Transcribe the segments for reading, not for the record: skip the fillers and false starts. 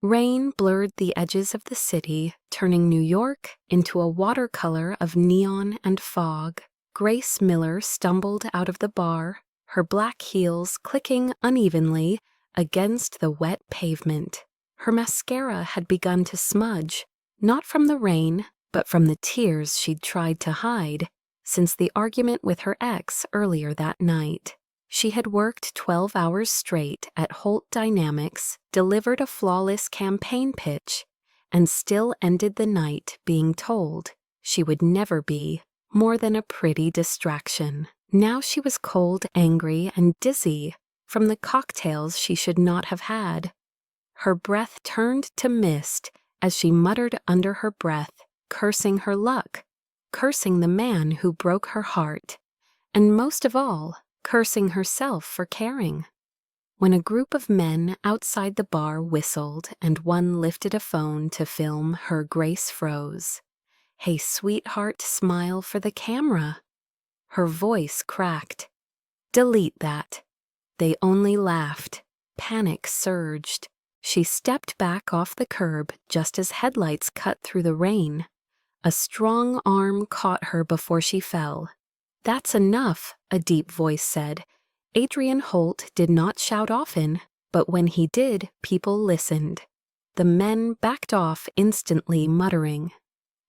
Rain blurred the edges of the city, turning New York into a watercolor of neon and fog. Grace Miller stumbled out of the bar, her black heels clicking unevenly against the wet pavement. Her mascara had begun to smudge, not from the rain, but from the tears she'd tried to hide since the argument with her ex earlier that night. She had worked 12 hours straight at Holt Dynamics, delivered a flawless campaign pitch, and still ended the night being told she would never be more than a pretty distraction. Now she was cold, angry, and dizzy from the cocktails she should not have had. Her breath turned to mist as she muttered under her breath, cursing her luck, cursing the man who broke her heart, and most of all, cursing herself for caring. When a group of men outside the bar whistled and one lifted a phone to film her, Grace froze. "Hey, sweetheart, smile for the camera." Her voice cracked. "Delete that." They only laughed. Panic surged. She stepped back off the curb just as headlights cut through the rain. A strong arm caught her before she fell. "That's enough," a deep voice said. Adrian Holt did not shout often, but when he did, people listened. The men backed off instantly, muttering.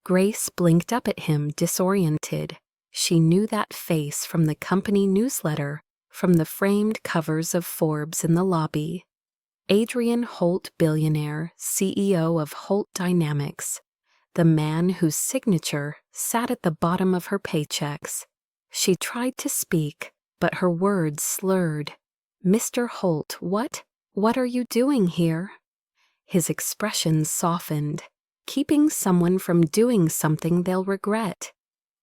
Grace blinked up at him, disoriented. She knew that face from the company newsletter, from the framed covers of Forbes in the lobby. Adrian Holt, billionaire, CEO of Holt Dynamics, the man whose signature sat at the bottom of her paychecks. She tried to speak, but her words slurred. "Mr. Holt, what are you doing here?" His expression softened. "Keeping someone from doing something they'll regret."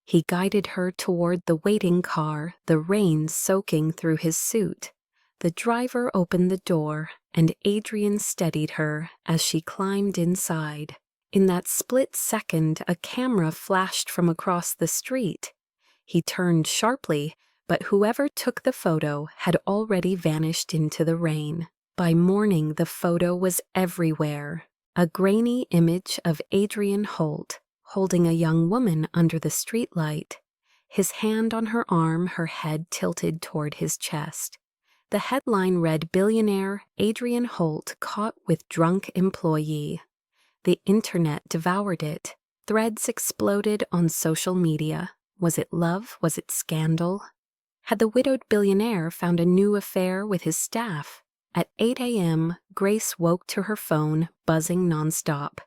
He guided her toward the waiting car, the rain soaking through his suit. The driver opened the door, and Adrian steadied her as she climbed inside. In that split second, a camera flashed from across the street. He turned sharply, but whoever took the photo had already vanished into the rain. By morning, the photo was everywhere. A grainy image of Adrian Holt holding a young woman under the streetlight, his hand on her arm, her head tilted toward his chest. The headline read, "Billionaire, Adrian Holt caught with drunk employee." The internet devoured it. Threads exploded on social media. Was it love? Was it scandal? Had the widowed billionaire found a new affair with his staff? At 8 a.m., Grace woke to her phone buzzing nonstop.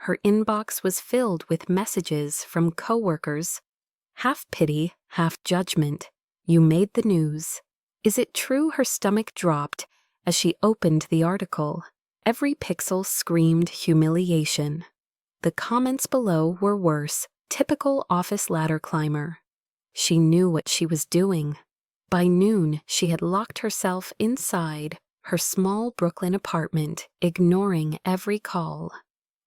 Her inbox was filled with messages from coworkers. Half pity, half judgment. "You made the news." Is it true? Her stomach dropped as she opened the article. Every pixel screamed humiliation. The comments below were worse. Typical office ladder climber. She knew what she was doing. By noon, she had locked herself inside her small Brooklyn apartment, ignoring every call.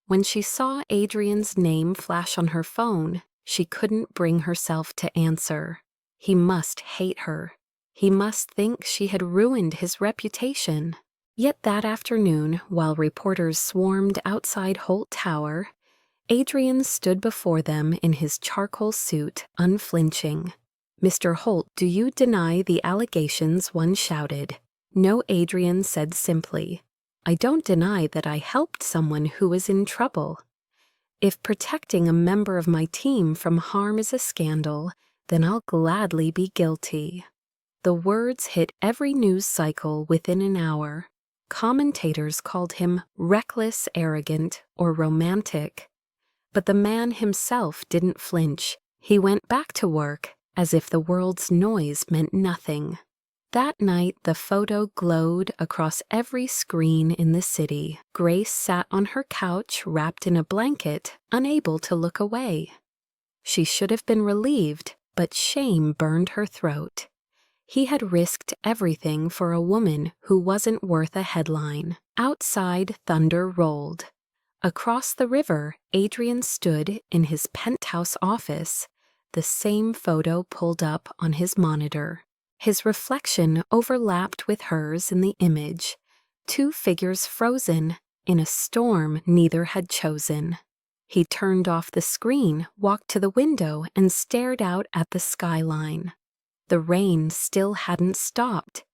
When she saw Adrian's name flash on her phone, she couldn't bring herself to answer. He must hate her. He must think she had ruined his reputation. Yet that afternoon, while reporters swarmed outside Holt Tower, Adrian stood before them in his charcoal suit, unflinching. "Mr. Holt, do you deny the allegations?" one shouted. "No," Adrian said simply. "I don't deny that I helped someone who was in trouble. If protecting a member of my team from harm is a scandal, then I'll gladly be guilty." The words hit every news cycle within an hour. Commentators called him reckless, arrogant, or romantic. But the man himself didn't flinch. He went back to work as if the world's noise meant nothing. That night, the photo glowed across every screen in the city. Grace sat on her couch, wrapped in a blanket, unable to look away. She should have been relieved, but shame burned her throat. He had risked everything for a woman who wasn't worth a headline. Outside, thunder rolled. Across the river, Adrian stood in his penthouse office, the same photo pulled up on his monitor. His reflection overlapped with hers in the image, two figures frozen, in a storm neither had chosen. He turned off the screen, walked to the window, and stared out at the skyline. The rain still hadn't stopped.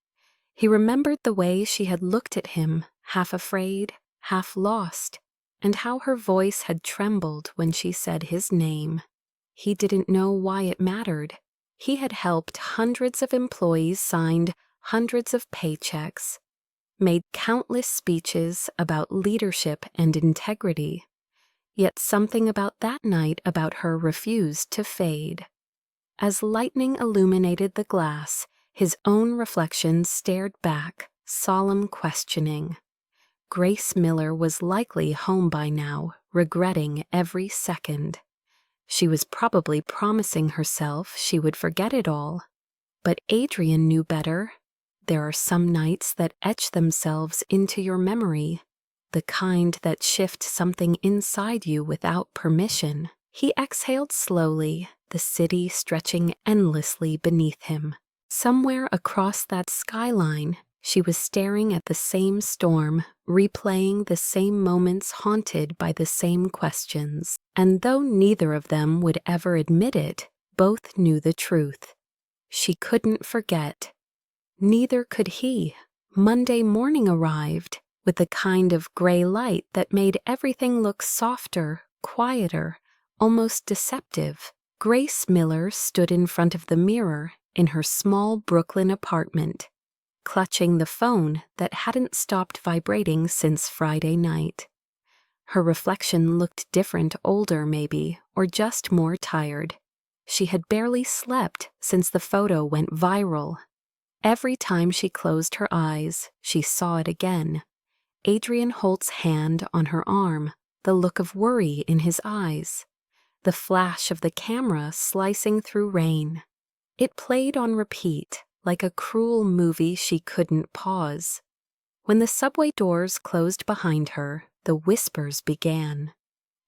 He remembered the way she had looked at him, half afraid, half lost, and how her voice had trembled when she said his name. He didn't know why it mattered. He had helped hundreds of employees, signed hundreds of paychecks, made countless speeches about leadership and integrity. Yet something about that night about her refused to fade. As lightning illuminated the glass, his own reflection stared back, solemn questioning. Grace Miller was likely home by now, regretting every second. She was probably promising herself she would forget it all. But Adrian knew better. There are some nights that etch themselves into your memory, the kind that shift something inside you without permission. He exhaled slowly, the city stretching endlessly beneath him. Somewhere across that skyline, she was staring at the same storm, replaying the same moments, haunted by the same questions. And though neither of them would ever admit it, both knew the truth. She couldn't forget. Neither could he. Monday morning arrived, with the kind of gray light that made everything look softer, quieter, almost deceptive. Grace Miller stood in front of the mirror in her small Brooklyn apartment, clutching the phone that hadn't stopped vibrating since Friday night. Her reflection looked different, older maybe, or just more tired. She had barely slept since the photo went viral. Every time she closed her eyes, she saw it again. Adrian Holt's hand on her arm, the look of worry in his eyes, the flash of the camera slicing through rain. It played on repeat, like a cruel movie she couldn't pause. When the subway doors closed behind her, the whispers began.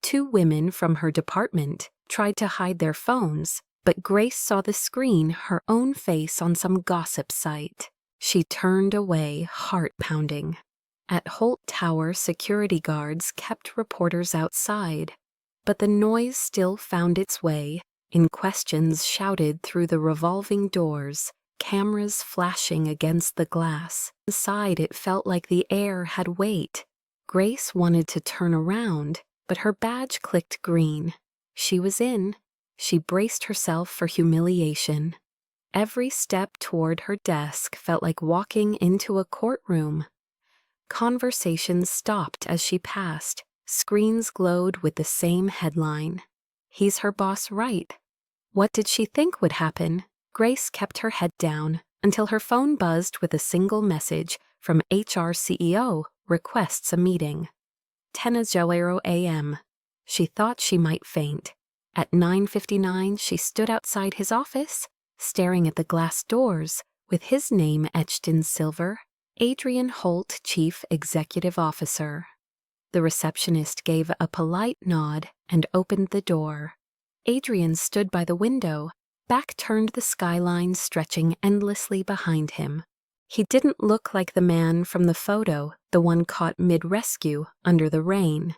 Two women from her department tried to hide their phones, but Grace saw the screen, her own face on some gossip site. She turned away, heart pounding. At Holt Tower, security guards kept reporters outside, but the noise still found its way, in questions shouted through the revolving doors, cameras flashing against the glass. Inside it felt like the air had weight. Grace wanted to turn around, but her badge clicked green. She was in. She braced herself for humiliation. Every step toward her desk felt like walking into a courtroom. Conversations stopped as she passed. Screens glowed with the same headline. "He's her boss, right?" What did she think would happen? Grace kept her head down until her phone buzzed with a single message from HR CEO, requests a meeting. 10:00 a.m. She thought she might faint. At 9:59, she stood outside his office, staring at the glass doors, with his name etched in silver, Adrian Holt, Chief Executive Officer. The receptionist gave a polite nod and opened the door. Adrian stood by the window, back turned, the skyline stretching endlessly behind him. He didn't look like the man from the photo, the one caught mid-rescue under the rain.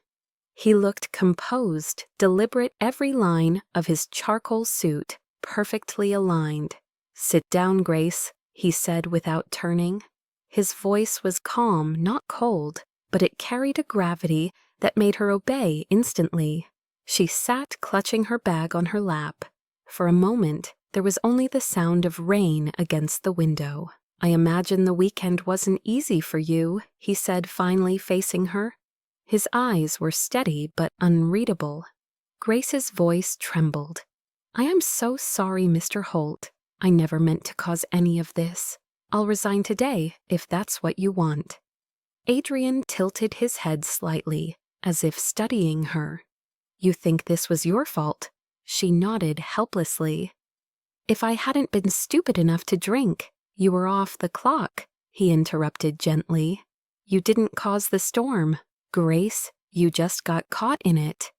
He looked composed, deliberate, every line of his charcoal suit perfectly aligned. "Sit down, Grace," he said without turning. His voice was calm, not cold, but it carried a gravity that made her obey instantly. She sat clutching her bag on her lap. For a moment, there was only the sound of rain against the window. "I imagine the weekend wasn't easy for you," he said, finally facing her. His eyes were steady but unreadable. Grace's voice trembled. "I am so sorry, Mr. Holt. I never meant to cause any of this. I'll resign today, if that's what you want." Adrian tilted his head slightly, as if studying her. "You think this was your fault?" She nodded helplessly. "If I hadn't been stupid enough to drink, you were off the clock," he interrupted gently. "You didn't cause the storm, Grace, you just got caught in it."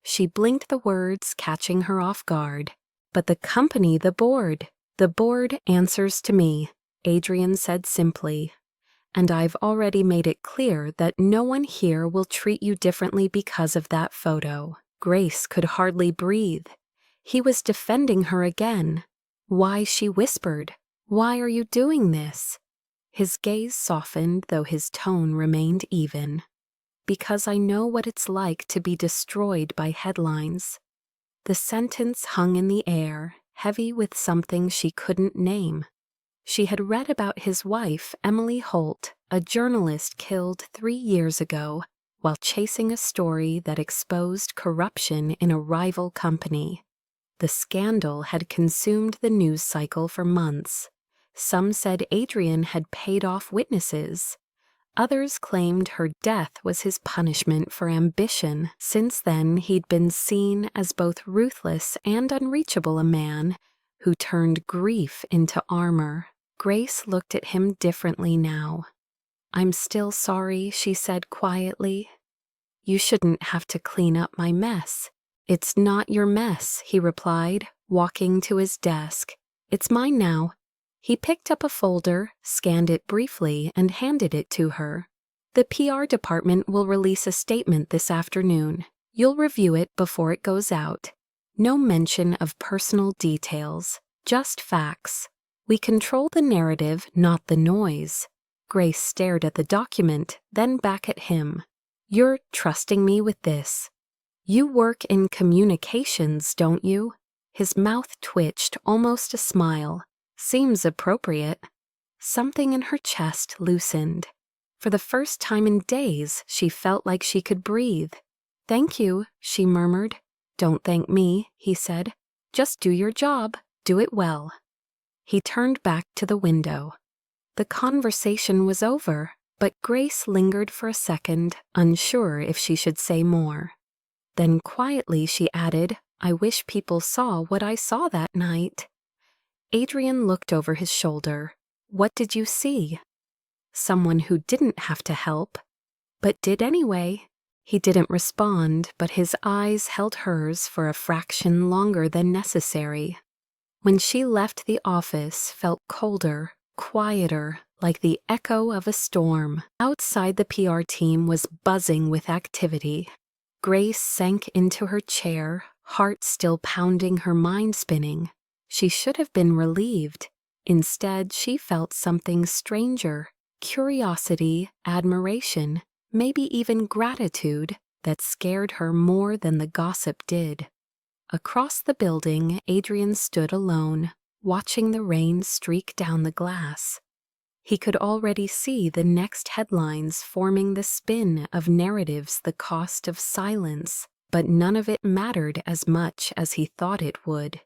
She blinked, the words catching her off guard. "But the company, the board answers to me," Adrian said simply. and I've already made it clear that no one here will treat you differently because of that photo. Grace could hardly breathe. He was defending her again. Why, she whispered, "Why are you doing this?" His gaze softened, though his tone remained even. "Because I know what it's like to be destroyed by headlines." The sentence hung in the air, heavy with something she couldn't name. She had read about his wife, Emily Holt, a journalist killed 3 years ago while chasing a story that exposed corruption in a rival company. The scandal had consumed the news cycle for months. Some said Adrian had paid off witnesses. Others claimed her death was his punishment for ambition. Since then, he'd been seen as both ruthless and unreachable a man who turned grief into armor. Grace looked at him differently now. "I'm still sorry," she said quietly. "You shouldn't have to clean up my mess." "It's not your mess," he replied, walking to his desk. "It's mine now." He picked up a folder, scanned it briefly, and handed it to her. "The PR department will release a statement this afternoon. You'll review it before it goes out. No mention of personal details, just facts. We control the narrative, not the noise." Grace stared at the document, then back at him. "You're trusting me with this. You work in communications, don't you?" His mouth twitched, almost a smile. "Seems appropriate." Something in her chest loosened. For the first time in days, she felt like she could breathe. "Thank you," she murmured. "Don't thank me," he said. "Just do your job. Do it well." He turned back to the window. The conversation was over, but Grace lingered for a second, unsure if she should say more. Then quietly she added, "I wish people saw what I saw that night." Adrian looked over his shoulder. "What did you see?" "Someone who didn't have to help, but did anyway." He didn't respond, but his eyes held hers for a fraction longer than necessary. When she left the office, felt colder, quieter, like the echo of a storm. Outside, the PR team was buzzing with activity. Grace sank into her chair, heart still pounding, her mind spinning. She should have been relieved. Instead, she felt something stranger, curiosity, admiration, maybe even gratitude, that scared her more than the gossip did. Across the building, Adrian stood alone, watching the rain streak down the glass. He could already see the next headlines forming the spin of narratives, the cost of silence, but none of it mattered as much as he thought it would.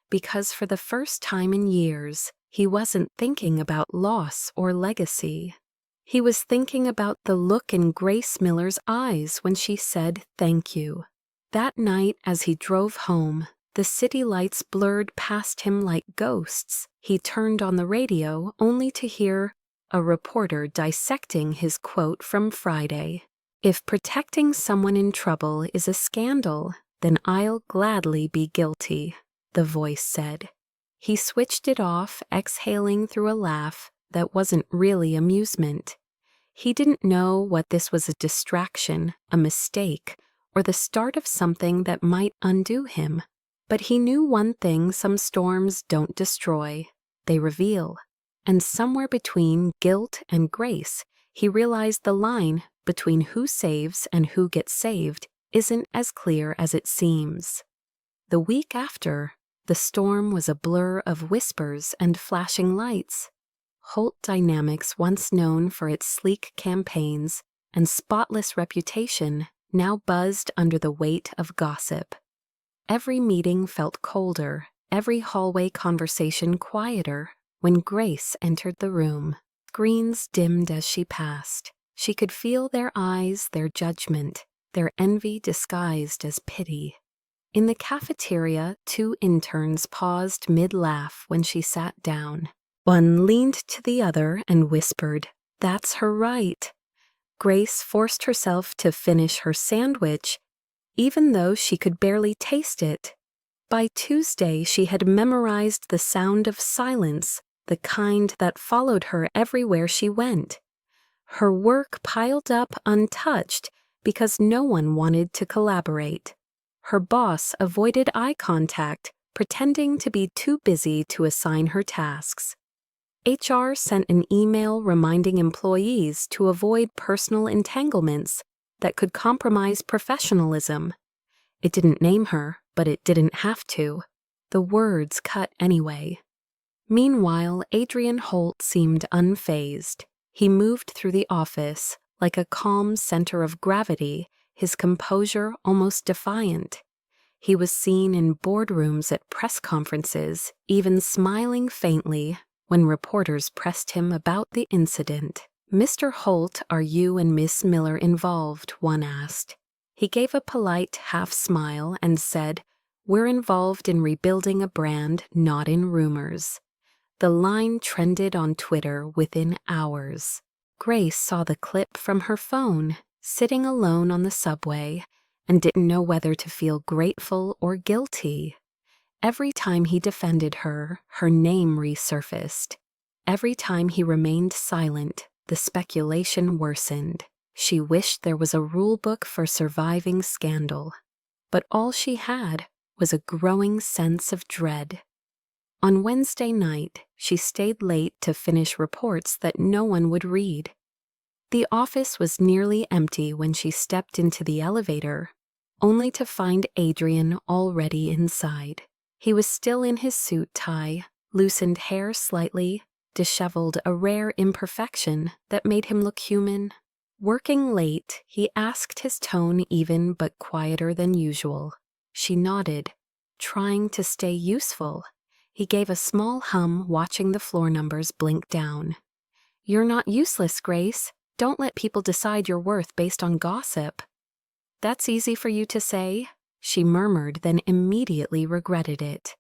Because for the first time in years, he wasn't thinking about loss or legacy. He was thinking about the look in Grace Miller's eyes when she said thank you. That night, as he drove home, the city lights blurred past him like ghosts. He turned on the radio only to hear a reporter dissecting his quote from Friday. "If protecting someone in trouble is a scandal, then I'll gladly be guilty," the voice said. He switched it off, exhaling through a laugh that wasn't really amusement. He didn't know what this was, a distraction, a mistake, or the start of something that might undo him. But he knew one thing some storms don't destroy, they reveal. And somewhere between guilt and grace, he realized the line between who saves and who gets saved isn't as clear as it seems. The week after, the storm was a blur of whispers and flashing lights. Holt Dynamics, once known for its sleek campaigns and spotless reputation, now buzzed under the weight of gossip. Every meeting felt colder, every hallway conversation quieter, when Grace entered the room. Screens dimmed as she passed. She could feel their eyes, their judgment, their envy disguised as pity. In the cafeteria, 2 interns paused mid-laugh when she sat down. One leaned to the other and whispered, "That's her right." Grace forced herself to finish her sandwich, even though she could barely taste it. By Tuesday, she had memorized the sound of silence, the kind that followed her everywhere she went. Her work piled up untouched because no one wanted to collaborate. Her boss avoided eye contact, pretending to be too busy to assign her tasks. HR sent an email reminding employees to avoid personal entanglements that could compromise professionalism. It didn't name her, but it didn't have to. The words cut anyway. Meanwhile, Adrian Holt seemed unfazed. He moved through the office like a calm center of gravity, his composure almost defiant. He was seen in boardrooms at press conferences, even smiling faintly when reporters pressed him about the incident. "Mr. Holt, are you and Miss Miller involved?" one asked. He gave a polite half-smile and said, "We're involved in rebuilding a brand, not in rumors." The line trended on Twitter within hours. Grace saw the clip from her phone, sitting alone on the subway, and didn't know whether to feel grateful or guilty. Every time he defended her, her name resurfaced. Every time he remained silent, the speculation worsened. She wished there was a rulebook for surviving scandal. But all she had was a growing sense of dread. On Wednesday night, she stayed late to finish reports that no one would read. The office was nearly empty when she stepped into the elevator, only to find Adrian already inside. He was still in his suit tie, loosened hair slightly, disheveled, a rare imperfection that made him look human. Working late, he asked, his tone even but quieter than usual. She nodded, trying to stay useful. He gave a small hum, watching the floor numbers blink down. "You're not useless, Grace. Don't let people decide your worth based on gossip." "That's easy for you to say," she murmured, then immediately regretted it.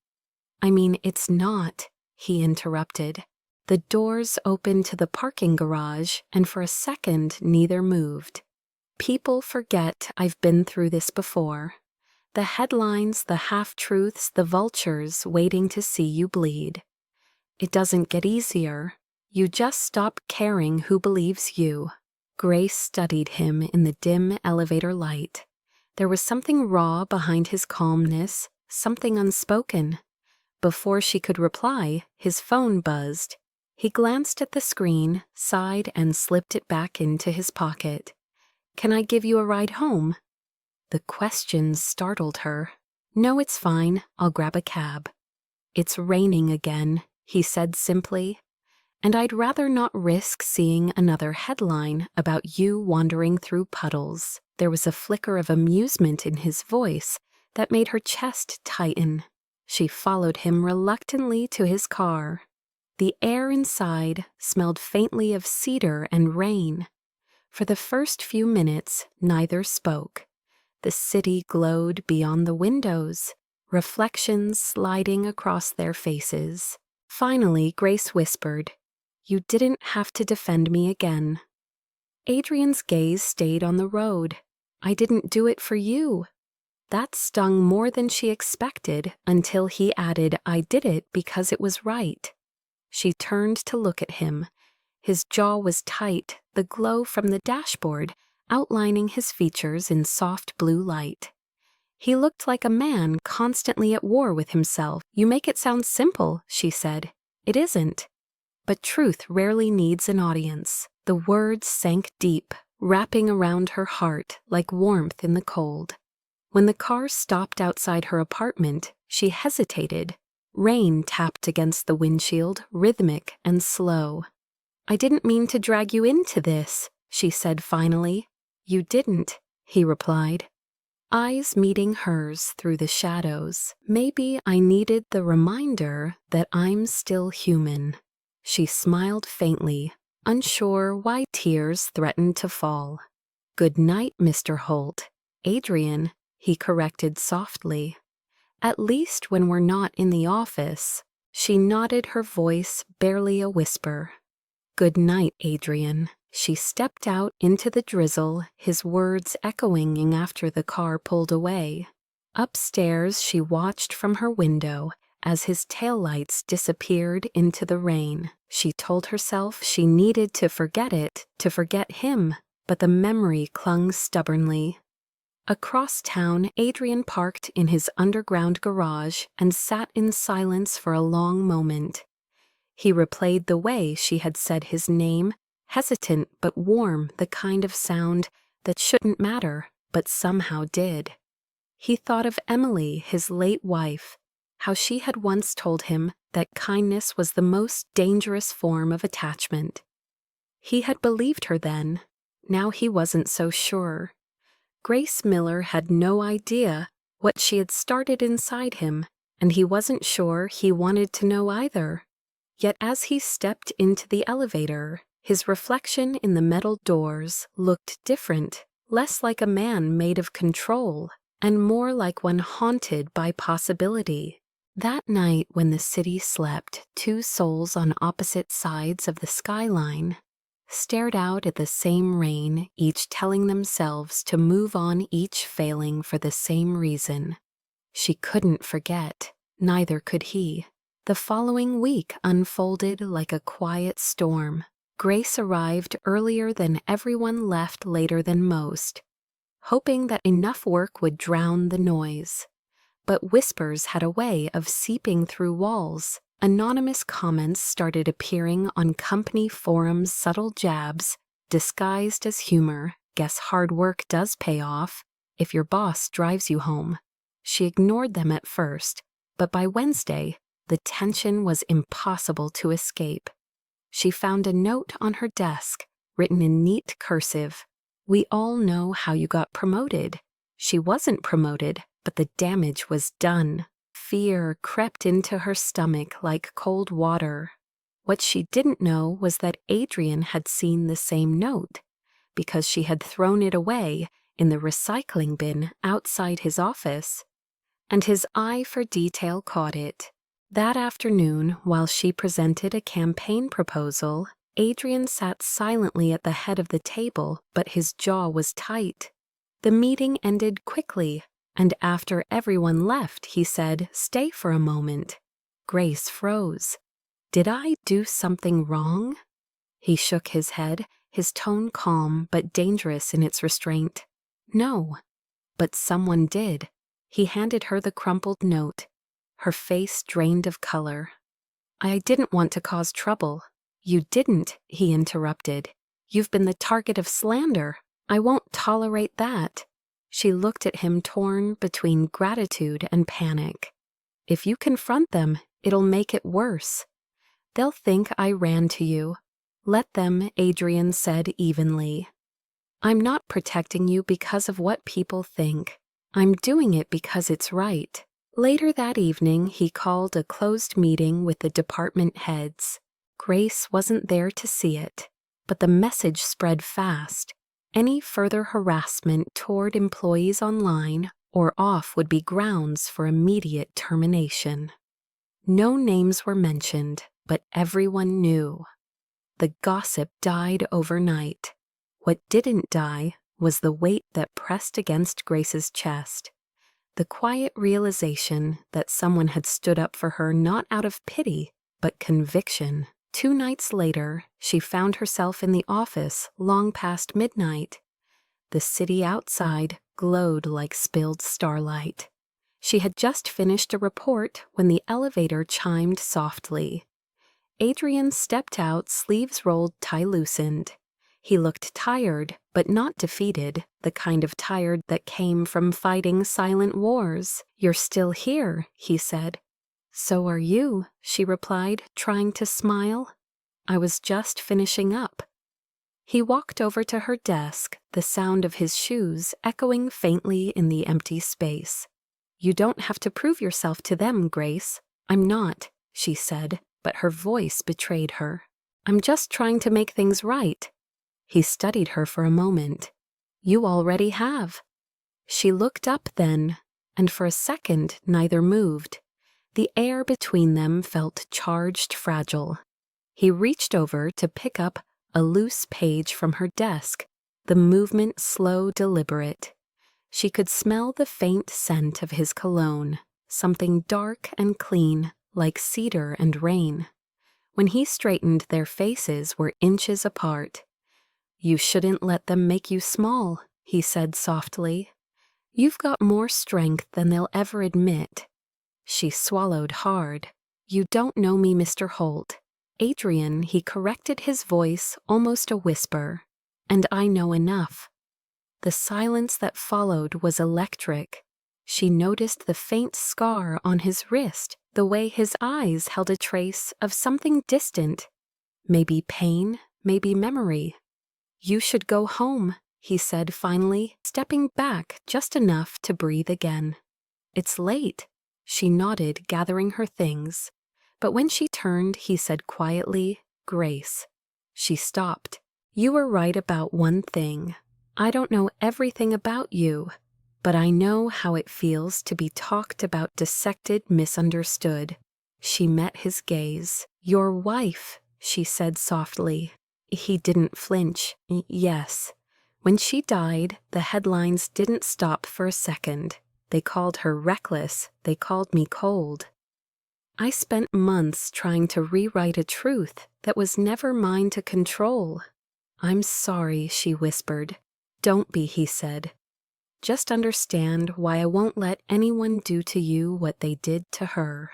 "I mean, it's not," he interrupted. The doors opened to the parking garage, and for a second neither moved. "People forget I've been through this before. The headlines, the half-truths, the vultures waiting to see you bleed. It doesn't get easier. You just stop caring who believes you." Grace studied him in the dim elevator light. There was something raw behind his calmness, something unspoken. Before she could reply, his phone buzzed. He glanced at the screen, sighed, and slipped it back into his pocket. "Can I give you a ride home?" The question startled her. "No, it's fine. I'll grab a cab." "It's raining again," he said simply. "And I'd rather not risk seeing another headline about you wandering through puddles." There was a flicker of amusement in his voice that made her chest tighten. She followed him reluctantly to his car. The air inside smelled faintly of cedar and rain. For the first few minutes, neither spoke. The city glowed beyond the windows, reflections sliding across their faces. Finally, Grace whispered, "You didn't have to defend me again." Adrian's gaze stayed on the road. "I didn't do it for you." That stung more than she expected until he added, "I did it because it was right." She turned to look at him. His jaw was tight, the glow from the dashboard outlining his features in soft blue light. He looked like a man constantly at war with himself. "You make it sound simple," she said. "It isn't." But truth rarely needs an audience. The words sank deep, wrapping around her heart like warmth in the cold. When the car stopped outside her apartment, she hesitated. Rain tapped against the windshield, rhythmic and slow. "I didn't mean to drag you into this," she said finally. "You didn't," he replied. Eyes meeting hers through the shadows. "Maybe I needed the reminder that I'm still human." She smiled faintly, unsure why tears threatened to fall. "Good night, Mr. Holt." "Adrian," he corrected softly. "At least when we're not in the office." She nodded, her voice barely a whisper. "Good night, Adrian." She stepped out into the drizzle, his words echoing after the car pulled away. Upstairs, she watched from her window as his taillights disappeared into the rain. She told herself she needed to forget it, to forget him, but the memory clung stubbornly. Across town, Adrian parked in his underground garage and sat in silence for a long moment. He replayed the way she had said his name, hesitant but warm, the kind of sound that shouldn't matter, but somehow did. He thought of Emily, his late wife, how she had once told him that kindness was the most dangerous form of attachment. He had believed her then. Now he wasn't so sure. Grace Miller had no idea what she had started inside him, and he wasn't sure he wanted to know either. Yet as he stepped into the elevator, his reflection in the metal doors looked different, less like a man made of control, and more like one haunted by possibility. That night when the city slept, two souls on opposite sides of the skyline stared out at the same rain, each telling themselves to move on, each failing for the same reason. She couldn't forget, neither could he. The following week unfolded like a quiet storm. Grace arrived earlier than everyone, left later than most, hoping that enough work would drown the noise. But whispers had a way of seeping through walls. Anonymous comments started appearing on company forums, subtle jabs, disguised as humor. Guess hard work does pay off if your boss drives you home. She ignored them at first, but by Wednesday, the tension was impossible to escape. She found a note on her desk, written in neat cursive. "We all know how you got promoted." She wasn't promoted, but the damage was done. Fear crept into her stomach like cold water. What she didn't know was that Adrian had seen the same note, because she had thrown it away in the recycling bin outside his office, and his eye for detail caught it. That afternoon, while she presented a campaign proposal, Adrian sat silently at the head of the table, but his jaw was tight. The meeting ended quickly, and after everyone left, he said, "Stay for a moment." Grace froze. "Did I do something wrong?" He shook his head, his tone calm but dangerous in its restraint. "No." But someone did. He handed her the crumpled note. Her face drained of color. "I didn't want to cause trouble." "You didn't," he interrupted. "You've been the target of slander. I won't tolerate that." She looked at him, torn between gratitude and panic. "If you confront them, it'll make it worse. They'll think I ran to you." "Let them," Adrian said evenly. "I'm not protecting you because of what people think. I'm doing it because it's right." Later that evening, he called a closed meeting with the department heads. Grace wasn't there to see it, but the message spread fast. Any further harassment toward employees online or off would be grounds for immediate termination. No names were mentioned, but everyone knew. The gossip died overnight. What didn't die was the weight that pressed against Grace's chest. The quiet realization that someone had stood up for her not out of pity, but conviction. 2 nights later, she found herself in the office long past midnight. The city outside glowed like spilled starlight. She had just finished a report when the elevator chimed softly. Adrian stepped out, sleeves rolled, tie loosened. He looked tired, but not defeated, the kind of tired that came from fighting silent wars. "You're still here," he said. "So are you," she replied, trying to smile. "I was just finishing up." He walked over to her desk, the sound of his shoes echoing faintly in the empty space. "You don't have to prove yourself to them, Grace." "I'm not," she said, but her voice betrayed her. "I'm just trying to make things right." He studied her for a moment. "You already have." She looked up then, and for a second neither moved. The air between them felt charged, fragile. He reached over to pick up a loose page from her desk, the movement slow, deliberate. She could smell the faint scent of his cologne, something dark and clean, like cedar and rain. When he straightened, their faces were inches apart. "You shouldn't let them make you small," he said softly. "You've got more strength than they'll ever admit." She swallowed hard. "You don't know me, Mr. Holt." "Adrian," he corrected, his voice almost a whisper. "And I know enough." The silence that followed was electric. She noticed the faint scar on his wrist, the way his eyes held a trace of something distant. Maybe pain, maybe memory. "You should go home," he said finally, stepping back just enough to breathe again. "It's late." She nodded, gathering her things. But when she turned, he said quietly, "Grace." She stopped. "You were right about one thing. I don't know everything about you, but I know how it feels to be talked about, dissected, misunderstood." She met his gaze. "Your wife," she said softly. He didn't flinch. "Yes." When she died, the headlines didn't stop for a second. They called her reckless. They called me cold. I spent months trying to rewrite a truth that was never mine to control. "I'm sorry," she whispered. "Don't be," he said. "Just understand why I won't let anyone do to you what they did to her."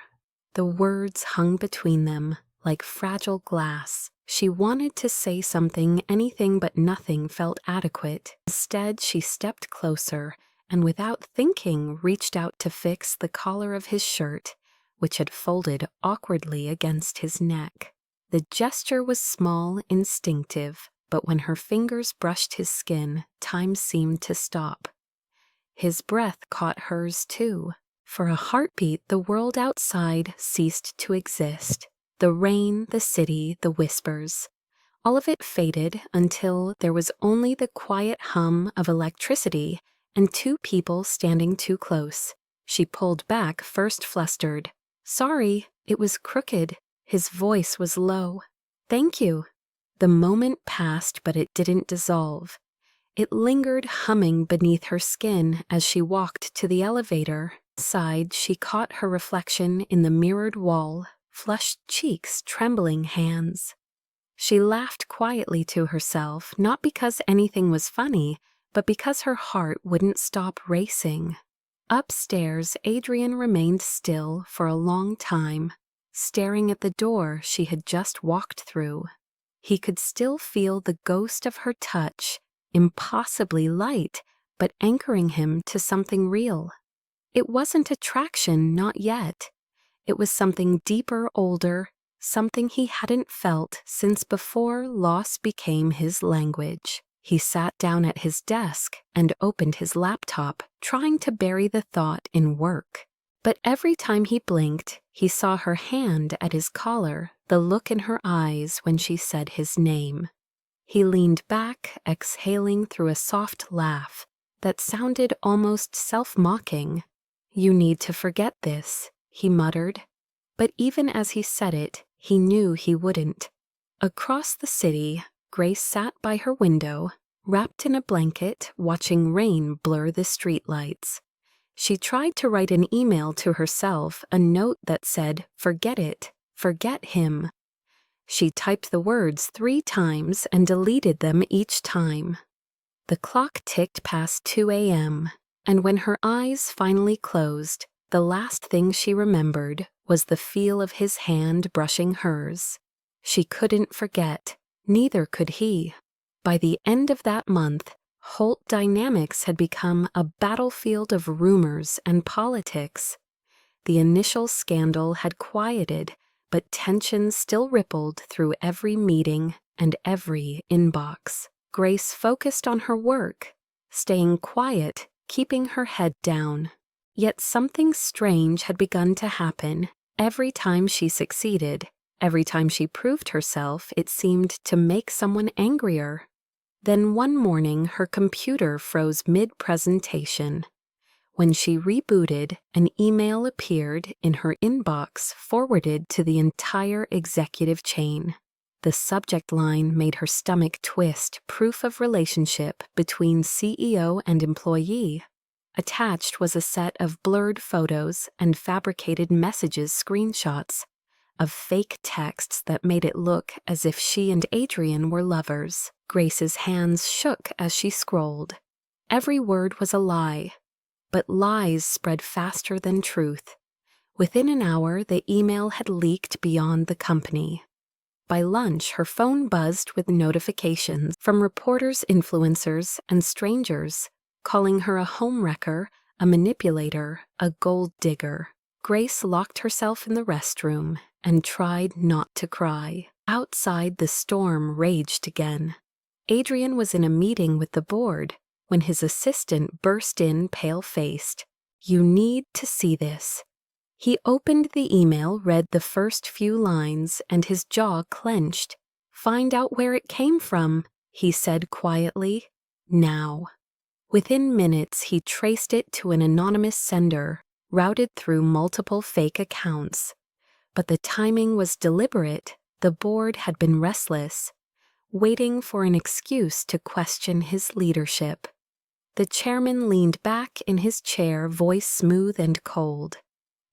The words hung between them like fragile glass. She wanted to say something, anything, but nothing felt adequate. Instead, she stepped closer and without thinking reached out to fix the collar of his shirt, which had folded awkwardly against his neck. The gesture was small, instinctive, but when her fingers brushed his skin, time seemed to stop. His breath caught hers too. For a heartbeat, the world outside ceased to exist. The rain, the city, the whispers. All of it faded until there was only the quiet hum of electricity and two people standing too close. She pulled back, first flustered. "Sorry, it was crooked." His voice was low. "Thank you." The moment passed, but it didn't dissolve. It lingered humming beneath her skin as she walked to the elevator. Inside, she caught her reflection in the mirrored wall, flushed cheeks, trembling hands. She laughed quietly to herself, not because anything was funny, but because her heart wouldn't stop racing. Upstairs, Adrian remained still for a long time, staring at the door she had just walked through. He could still feel the ghost of her touch, impossibly light, but anchoring him to something real. It wasn't attraction, not yet. It was something deeper, older, something he hadn't felt since before loss became his language. He sat down at his desk and opened his laptop, trying to bury the thought in work. But every time he blinked, he saw her hand at his collar, the look in her eyes when she said his name. He leaned back, exhaling through a soft laugh that sounded almost self-mocking. "You need to forget this," he muttered. But even as he said it, he knew he wouldn't. Across the city, Grace sat by her window, wrapped in a blanket, watching rain blur the streetlights. She tried to write an email to herself, a note that said, "Forget it, forget him." She typed the words 3 times and deleted them each time. The clock ticked past 2 a.m., and when her eyes finally closed, the last thing she remembered was the feel of his hand brushing hers. She couldn't forget, neither could he. By the end of that month, Holt Dynamics had become a battlefield of rumors and politics. The initial scandal had quieted, but tension still rippled through every meeting and every inbox. Grace focused on her work, staying quiet, keeping her head down. Yet something strange had begun to happen. Every time she succeeded, every time she proved herself, it seemed to make someone angrier. Then one morning, her computer froze mid-presentation. When she rebooted, an email appeared in her inbox forwarded to the entire executive chain. The subject line made her stomach twist, proof of relationship between CEO and employee. Attached was a set of blurred photos and fabricated messages screenshots. of fake texts that made it look as if she and Adrian were lovers. Grace's hands shook as she scrolled. Every word was a lie, but lies spread faster than truth. Within an hour, the email had leaked beyond the company. By lunch, her phone buzzed with notifications from reporters, influencers, and strangers, calling her a homewrecker, a manipulator, a gold digger. Grace locked herself in the restroom and tried not to cry. Outside, the storm raged again. Adrian was in a meeting with the board when his assistant burst in pale-faced. "You need to see this." He opened the email, read the first few lines, and his jaw clenched. "Find out where it came from," he said quietly. "Now." Within minutes, he traced it to an anonymous sender, routed through multiple fake accounts. But the timing was deliberate. The board had been restless, waiting for an excuse to question his leadership. The chairman leaned back in his chair, voice smooth and cold.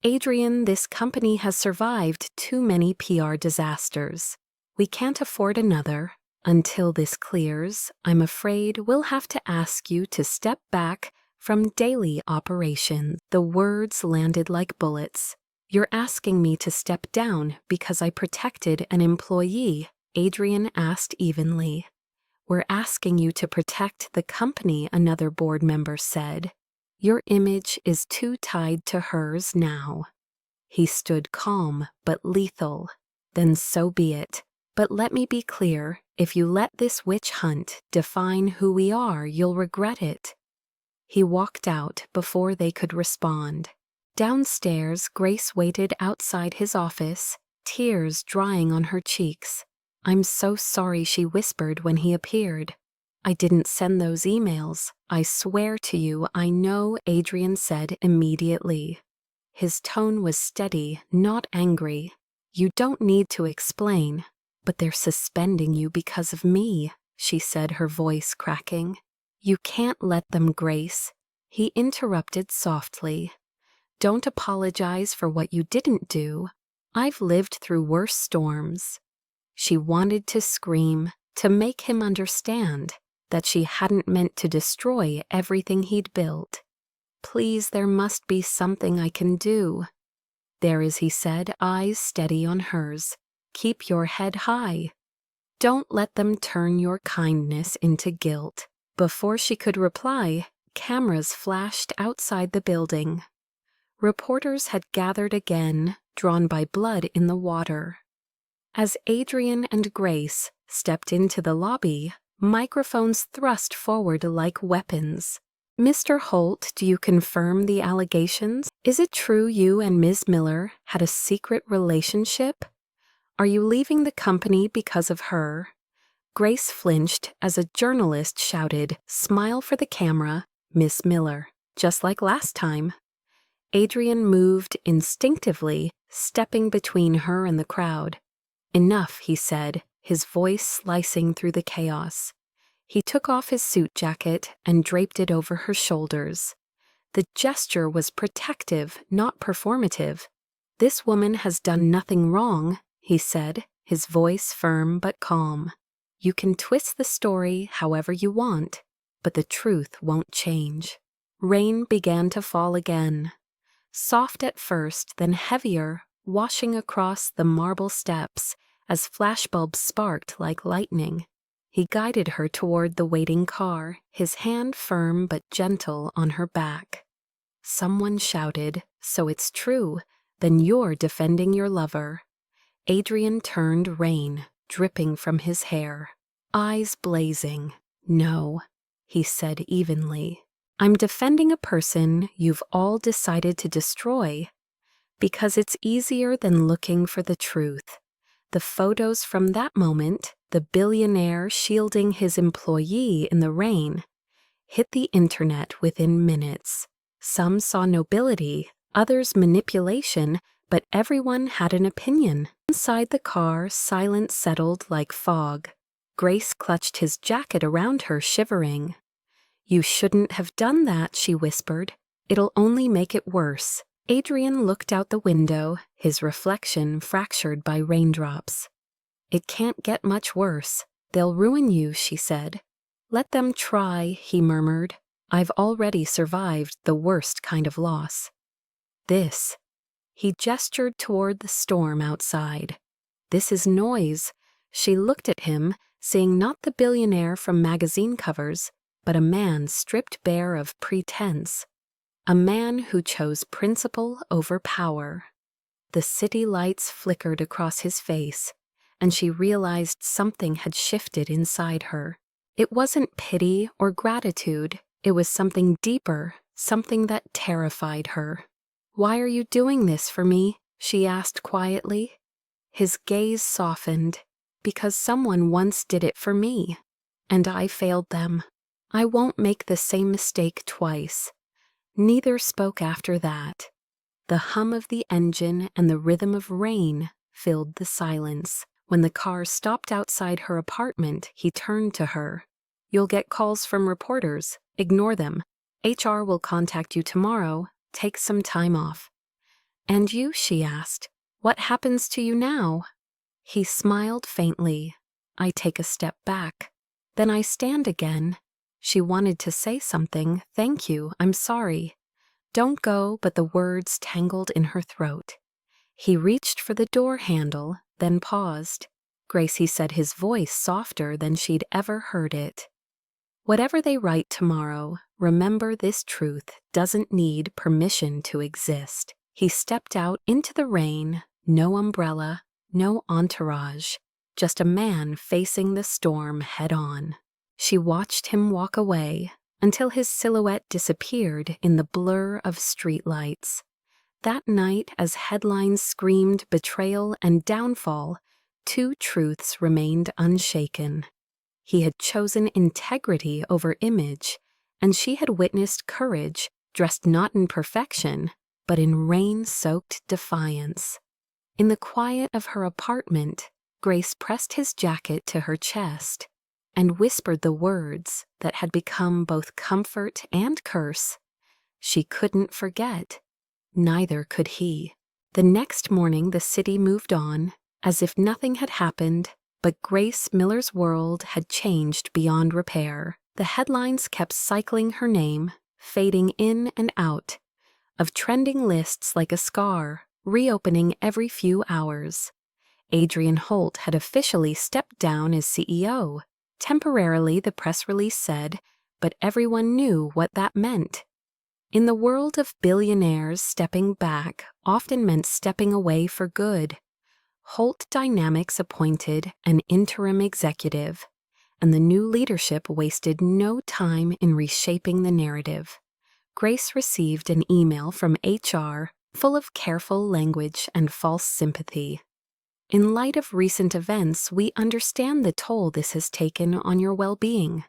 "Adrian, this company has survived too many PR disasters. We can't afford another. Until this clears, I'm afraid we'll have to ask you to step back from daily operations." The words landed like bullets. "You're asking me to step down because I protected an employee?" Adrian asked evenly. "We're asking you to protect the company," another board member said. "Your image is too tied to hers now." He stood calm but lethal. "Then so be it. But let me be clear, if you let this witch hunt define who we are, you'll regret it." He walked out before they could respond. Downstairs, Grace waited outside his office, tears drying on her cheeks. "I'm so sorry," she whispered when he appeared. "I didn't send those emails. I swear to you I know," Adrian said immediately. His tone was steady, not angry. "You don't need to explain, but they're suspending you because of me," she said, her voice cracking. "You can't let them, Grace." He interrupted softly. "Don't apologize for what you didn't do. I've lived through worse storms." She wanted to scream, to make him understand that she hadn't meant to destroy everything he'd built. "Please, there must be something I can do." "There is," he said, eyes steady on hers. "Keep your head high. Don't let them turn your kindness into guilt." Before she could reply, cameras flashed outside the building. Reporters had gathered again, drawn by blood in the water. As Adrian and Grace stepped into the lobby, microphones thrust forward like weapons. "Mr. Holt, do you confirm the allegations? Is it true you and Ms. Miller had a secret relationship? Are you leaving the company because of her?" Grace flinched as a journalist shouted, "Smile for the camera, Miss Miller," just like last time. Adrian moved instinctively, stepping between her and the crowd. "Enough," he said, his voice slicing through the chaos. He took off his suit jacket and draped it over her shoulders. The gesture was protective, not performative. "This woman has done nothing wrong," he said, his voice firm but calm. "You can twist the story however you want, but the truth won't change." Rain began to fall again. Soft at first, then heavier, washing across the marble steps as flashbulbs sparked like lightning. He guided her toward the waiting car, his hand firm but gentle on her back. Someone shouted, "So it's true, then you're defending your lover." Adrian turned, rain dripping from his hair, eyes blazing. "No," he said evenly. "I'm defending a person you've all decided to destroy because it's easier than looking for the truth." The photos from that moment, the billionaire shielding his employee in the rain, hit the internet within minutes. Some saw nobility, others manipulation, but everyone had an opinion. Inside the car, silence settled like fog. Grace clutched his jacket around her, shivering. "You shouldn't have done that," she whispered. "It'll only make it worse." Adrian looked out the window, his reflection fractured by raindrops. "It can't get much worse. They'll ruin you," she said. "Let them try," he murmured. "I've already survived the worst kind of loss. This." He gestured toward the storm outside. "This is noise." She looked at him, seeing not the billionaire from magazine covers, but a man stripped bare of pretense. A man who chose principle over power. The city lights flickered across his face, and she realized something had shifted inside her. It wasn't pity or gratitude, it was something deeper, something that terrified her. "Why are you doing this for me?" she asked quietly. His gaze softened. "Because someone once did it for me, and I failed them. I won't make the same mistake twice." Neither spoke after that. The hum of the engine and the rhythm of rain filled the silence. When the car stopped outside her apartment, he turned to her. "You'll get calls from reporters. Ignore them. HR will contact you tomorrow. Take some time off." "And you?" she asked. "What happens to you now?" He smiled faintly. "I take a step back. Then I stand again." She wanted to say something. "Thank you, I'm sorry." "Don't go," but the words tangled in her throat. He reached for the door handle, then paused. "Grace," he said, his voice softer than she'd ever heard it. "Whatever they write tomorrow, remember this truth doesn't need permission to exist." He stepped out into the rain, no umbrella, no entourage, just a man facing the storm head-on. She watched him walk away until his silhouette disappeared in the blur of streetlights. That night, as headlines screamed betrayal and downfall, two truths remained unshaken. He had chosen integrity over image, and she had witnessed courage, dressed not in perfection, but in rain-soaked defiance. In the quiet of her apartment, Grace pressed his jacket to her chest and whispered the words that had become both comfort and curse. She couldn't forget. Neither could he. The next morning the city moved on, as if nothing had happened, but Grace Miller's world had changed beyond repair. The headlines kept cycling her name, fading in and out, of trending lists like a scar, reopening every few hours. Adrian Holt had officially stepped down as CEO. Temporarily, the press release said, but everyone knew what that meant. In the world of billionaires, stepping back often meant stepping away for good. Holt Dynamics appointed an interim executive, and the new leadership wasted no time in reshaping the narrative. Grace received an email from HR full of careful language and false sympathy. "In light of recent events, we understand the toll this has taken on your well-being.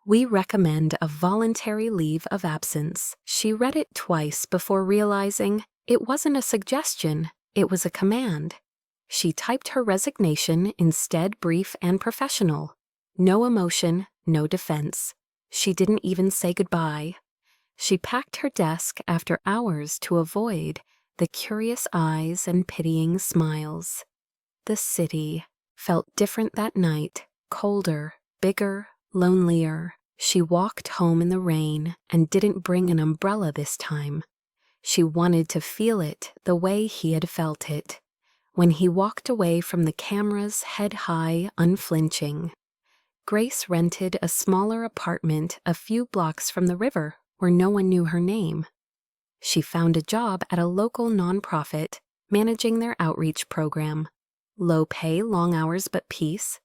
We recommend a voluntary leave of absence." She read it twice before realizing it wasn't a suggestion, it was a command. She typed her resignation, instead brief and professional. No emotion, no defense. She didn't even say goodbye. She packed her desk after hours to avoid the curious eyes and pitying smiles. The city felt different that night, colder, bigger, lonelier. She walked home in the rain and didn't bring an umbrella this time. She wanted to feel it the way he had felt it, when he walked away from the cameras head high, unflinching. Grace rented a smaller apartment a few blocks from the river where no one knew her name. She found a job at a local nonprofit, managing their outreach program. Low pay, long hours, but peace.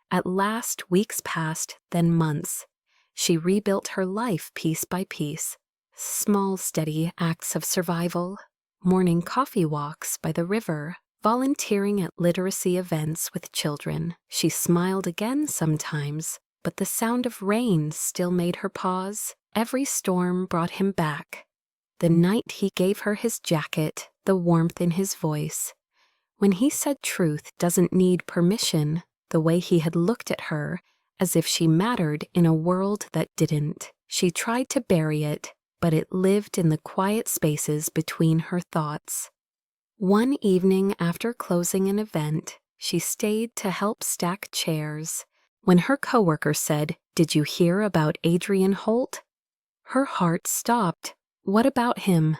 At last, weeks passed, then months. She rebuilt her life piece by piece. Small, steady acts of survival, morning coffee walks by the river, volunteering at literacy events with children. She smiled again sometimes, but the sound of rain still made her pause. Every storm brought him back. The night he gave her his jacket, the warmth in his voice. When he said truth doesn't need permission, the way he had looked at her, as if she mattered in a world that didn't. She tried to bury it, but it lived in the quiet spaces between her thoughts. One evening after closing an event, she stayed to help stack chairs. When her coworker said, "Did you hear about Adrian Holt?" her heart stopped. What about him?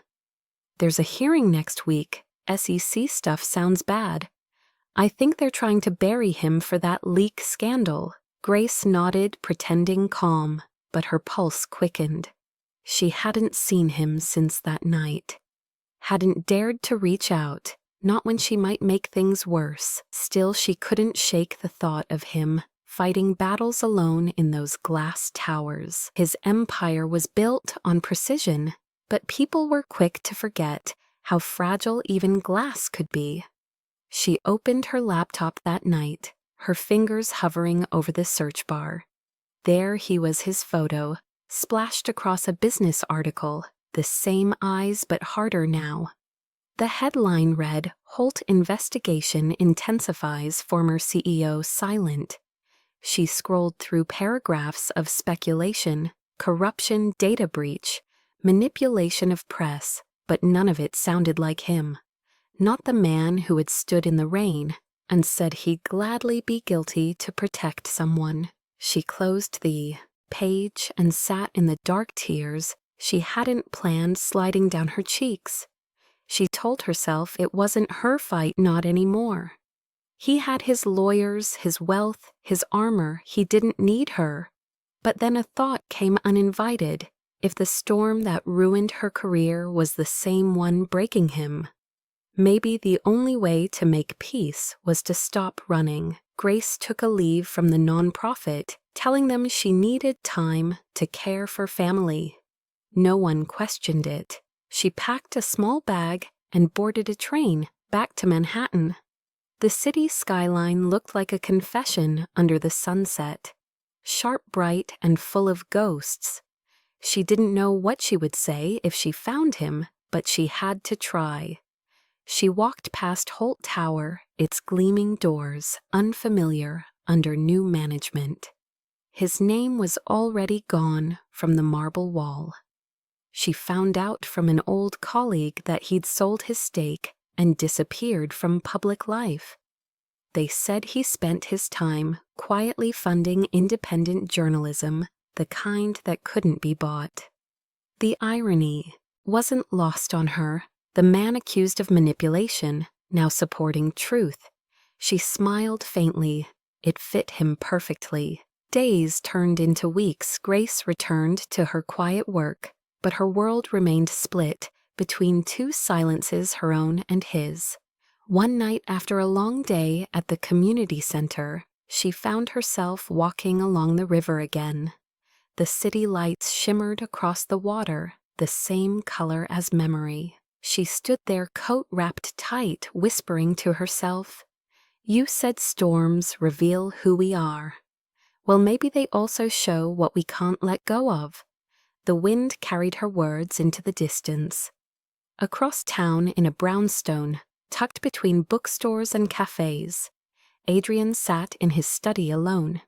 "There's a hearing next week. SEC stuff sounds bad. I think they're trying to bury him for that leak scandal." Grace nodded, pretending calm, but her pulse quickened. She hadn't seen him since that night. Hadn't dared to reach out, not when she might make things worse. Still, she couldn't shake the thought of him fighting battles alone in those glass towers. His empire was built on precision, but people were quick to forget how fragile even glass could be. She opened her laptop that night, her fingers hovering over the search bar. There he was, his photo, splashed across a business article, the same eyes but harder now. The headline read, "Holt Investigation Intensifies Former CEO Silent." She scrolled through paragraphs of speculation, corruption, data breach, manipulation of press, but none of it sounded like him. Not the man who had stood in the rain and said he'd gladly be guilty to protect someone. She closed the page and sat in the dark tears she hadn't planned sliding down her cheeks. She told herself it wasn't her fight, not anymore. He had his lawyers, his wealth, his armor. He didn't need her. But then a thought came uninvited. If the storm that ruined her career was the same one breaking him, maybe the only way to make peace was to stop running. Grace took a leave from the nonprofit, telling them she needed time to care for family. No one questioned it. She packed a small bag and boarded a train back to Manhattan. The city skyline looked like a confession under the sunset, sharp, bright, and full of ghosts. She didn't know what she would say if she found him, but she had to try. She walked past Holt Tower, its gleaming doors, unfamiliar, under new management. His name was already gone from the marble wall. She found out from an old colleague that he'd sold his stake and disappeared from public life. They said he spent his time quietly funding independent journalism, the kind that couldn't be bought. The irony wasn't lost on her. The man accused of manipulation, now supporting truth. She smiled faintly. It fit him perfectly. Days turned into weeks. Grace returned to her quiet work, but her world remained split between two silences, her own and his. One night after a long day at the community center, she found herself walking along the river again. The city lights shimmered across the water, the same color as memory. She stood there, coat wrapped tight, whispering to herself, "You said storms reveal who we are. Well, maybe they also show what we can't let go of." The wind carried her words into the distance. Across town in a brownstone, tucked between bookstores and cafes, Adrian sat in his study alone.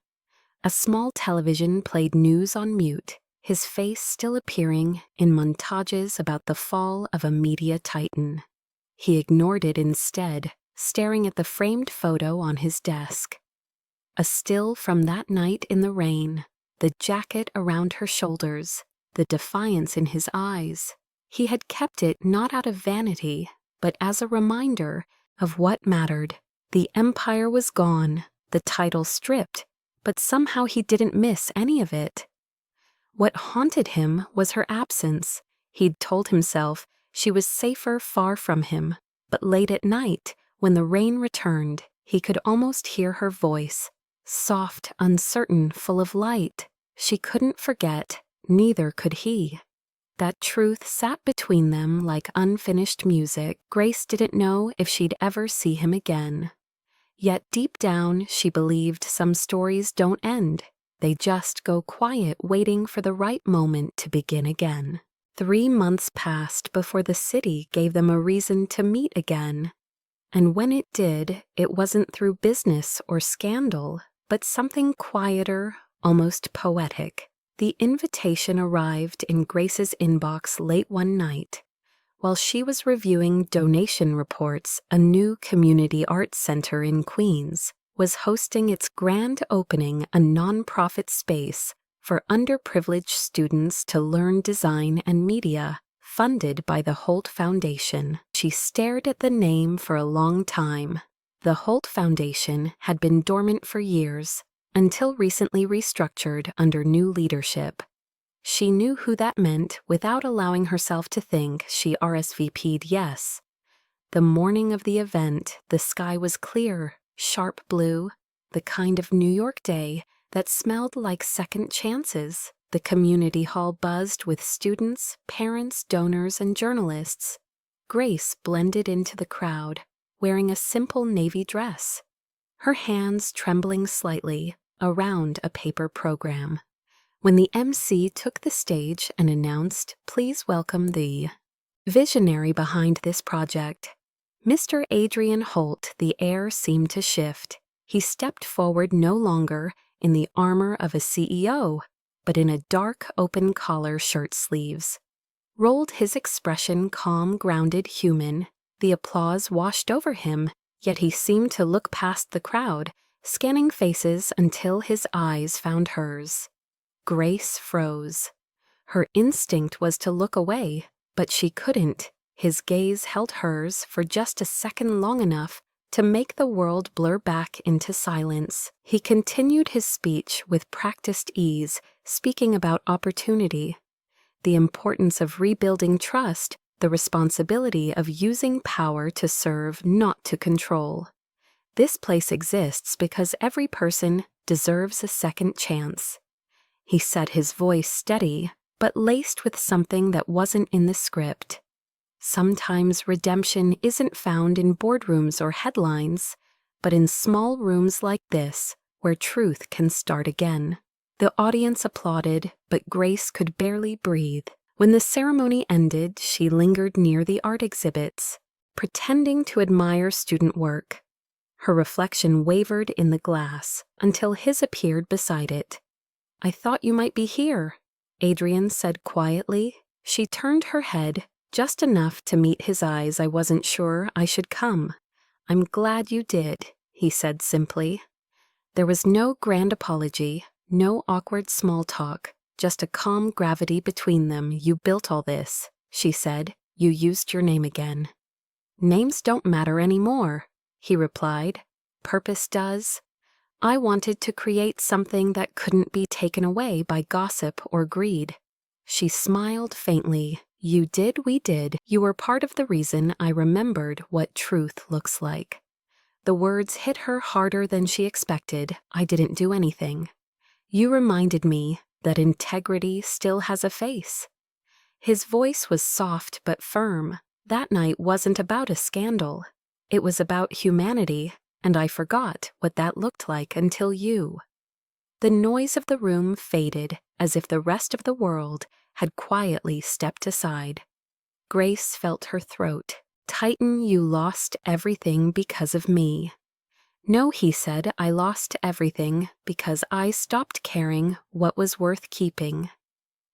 A small television played news on mute, his face still appearing in montages about the fall of a media titan. He ignored it instead, staring at the framed photo on his desk. A still from that night in the rain, the jacket around her shoulders, the defiance in his eyes. He had kept it not out of vanity, but as a reminder of what mattered. The empire was gone, the title stripped, but somehow he didn't miss any of it. What haunted him was her absence. He'd told himself she was safer far from him, but late at night, when the rain returned, he could almost hear her voice, soft, uncertain, full of light. She couldn't forget, neither could he. That truth sat between them like unfinished music. Grace didn't know if she'd ever see him again. Yet deep down, she believed some stories don't end. They just go quiet, waiting for the right moment to begin again. 3 months passed before the city gave them a reason to meet again. And when it did, it wasn't through business or scandal, but something quieter, almost poetic. The invitation arrived in Grace's inbox late one night. While she was reviewing donation reports, a new community arts center in Queens was hosting its grand opening, a nonprofit space for underprivileged students to learn design and media, funded by the Holt Foundation. She stared at the name for a long time. The Holt Foundation had been dormant for years, until recently restructured under new leadership. She knew who that meant without allowing herself to think. She RSVP'd yes. The morning of the event, the sky was clear, sharp blue, the kind of New York day that smelled like second chances. The community hall buzzed with students, parents, donors, and journalists. Grace blended into the crowd, wearing a simple navy dress, her hands trembling slightly around a paper program. When the MC took the stage and announced, "Please welcome the visionary behind this project," Mr. Adrian Holt, the air seemed to shift. He stepped forward no longer in the armor of a CEO, but in a dark open-collar shirt sleeves. Rolled his expression calm, grounded, human. The applause washed over him, yet he seemed to look past the crowd, scanning faces until his eyes found hers. Grace froze. Her instinct was to look away, but she couldn't. His gaze held hers for just a second, long enough to make the world blur back into silence. He continued his speech with practiced ease, speaking about opportunity, the importance of rebuilding trust, the responsibility of using power to serve, not to control. This place exists because every person deserves a second chance. He said, his voice steady, but laced with something that wasn't in the script. Sometimes redemption isn't found in boardrooms or headlines, but in small rooms like this, where truth can start again. The audience applauded, but Grace could barely breathe. When the ceremony ended, she lingered near the art exhibits, pretending to admire student work. Her reflection wavered in the glass until his appeared beside it. "I thought you might be here," Adrian said quietly. She turned her head just enough to meet his eyes. "I wasn't sure I should come." "I'm glad you did," he said simply. There was no grand apology, no awkward small talk, just a calm gravity between them. "You built all this," she said. "You used your name again." "Names don't matter anymore," he replied. "Purpose does. I wanted to create something that couldn't be taken away by gossip or greed." She smiled faintly. "You did, we did. You were part of the reason I remembered what truth looks like." The words hit her harder than she expected. "I didn't do anything. You reminded me that integrity still has a face." His voice was soft but firm. "That night wasn't about a scandal. It was about humanity, and I forgot what that looked like until you." The noise of the room faded, as if the rest of the world had quietly stepped aside. Grace felt her throat tighten. "You lost everything because of me." "No," he said, "I lost everything because I stopped caring what was worth keeping."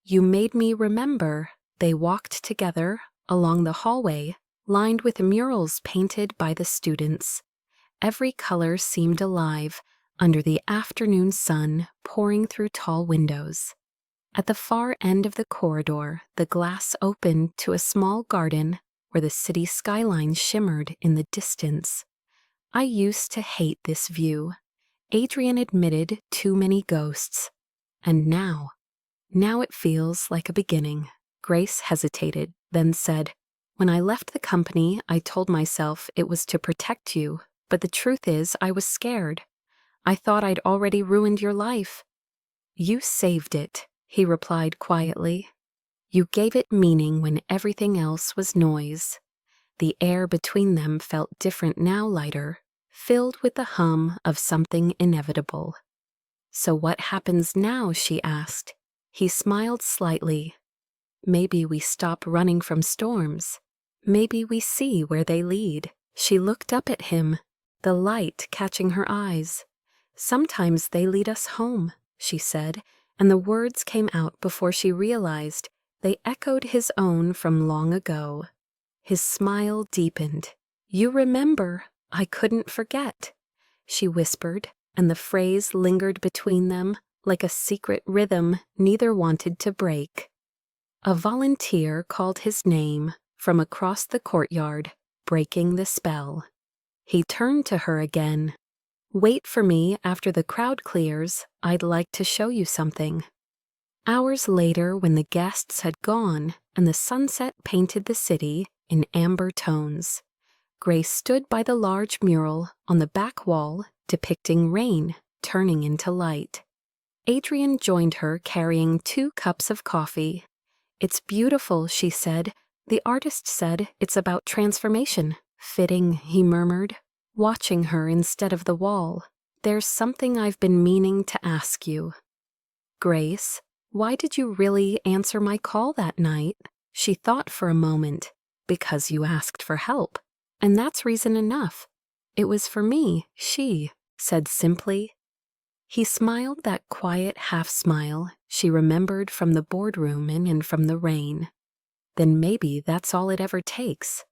"You made me remember." They walked together along the hallway, lined with murals painted by the students. Every color seemed alive under the afternoon sun pouring through tall windows. At the far end of the corridor, the glass opened to a small garden where the city skyline shimmered in the distance. "I used to hate this view," Adrian admitted. "Too many ghosts. And now it feels like a beginning." Grace hesitated, then said, "When I left the company, I told myself it was to protect you, but the truth is I was scared. I thought I'd already ruined your life." "You saved it," he replied quietly. "You gave it meaning when everything else was noise." The air between them felt different now, lighter, filled with the hum of something inevitable. "So what happens now?" she asked. He smiled slightly. "Maybe we stop running from storms. Maybe we see where they lead." She looked up at him, the light catching her eyes. "Sometimes they lead us home," she said, and the words came out before she realized they echoed his own from long ago. His smile deepened. "You remember, I couldn't forget," she whispered, and the phrase lingered between them like a secret rhythm neither wanted to break. A volunteer called his name from across the courtyard, breaking the spell. He turned to her again. "Wait for me after the crowd clears. I'd like to show you something." Hours later, when the guests had gone and the sunset painted the city in amber tones, Grace stood by the large mural on the back wall depicting rain turning into light. Adrian joined her carrying 2 cups of coffee. "It's beautiful," she said. "The artist said it's about transformation." "Fitting," he murmured, watching her instead of the wall. "There's something I've been meaning to ask you." "Grace, why did you really answer my call that night?" She thought for a moment. "Because you asked for help. And that's reason enough." "It was for me," she said simply. He smiled that quiet half-smile she remembered from the boardroom and from the rain. Then maybe that's all it ever takes.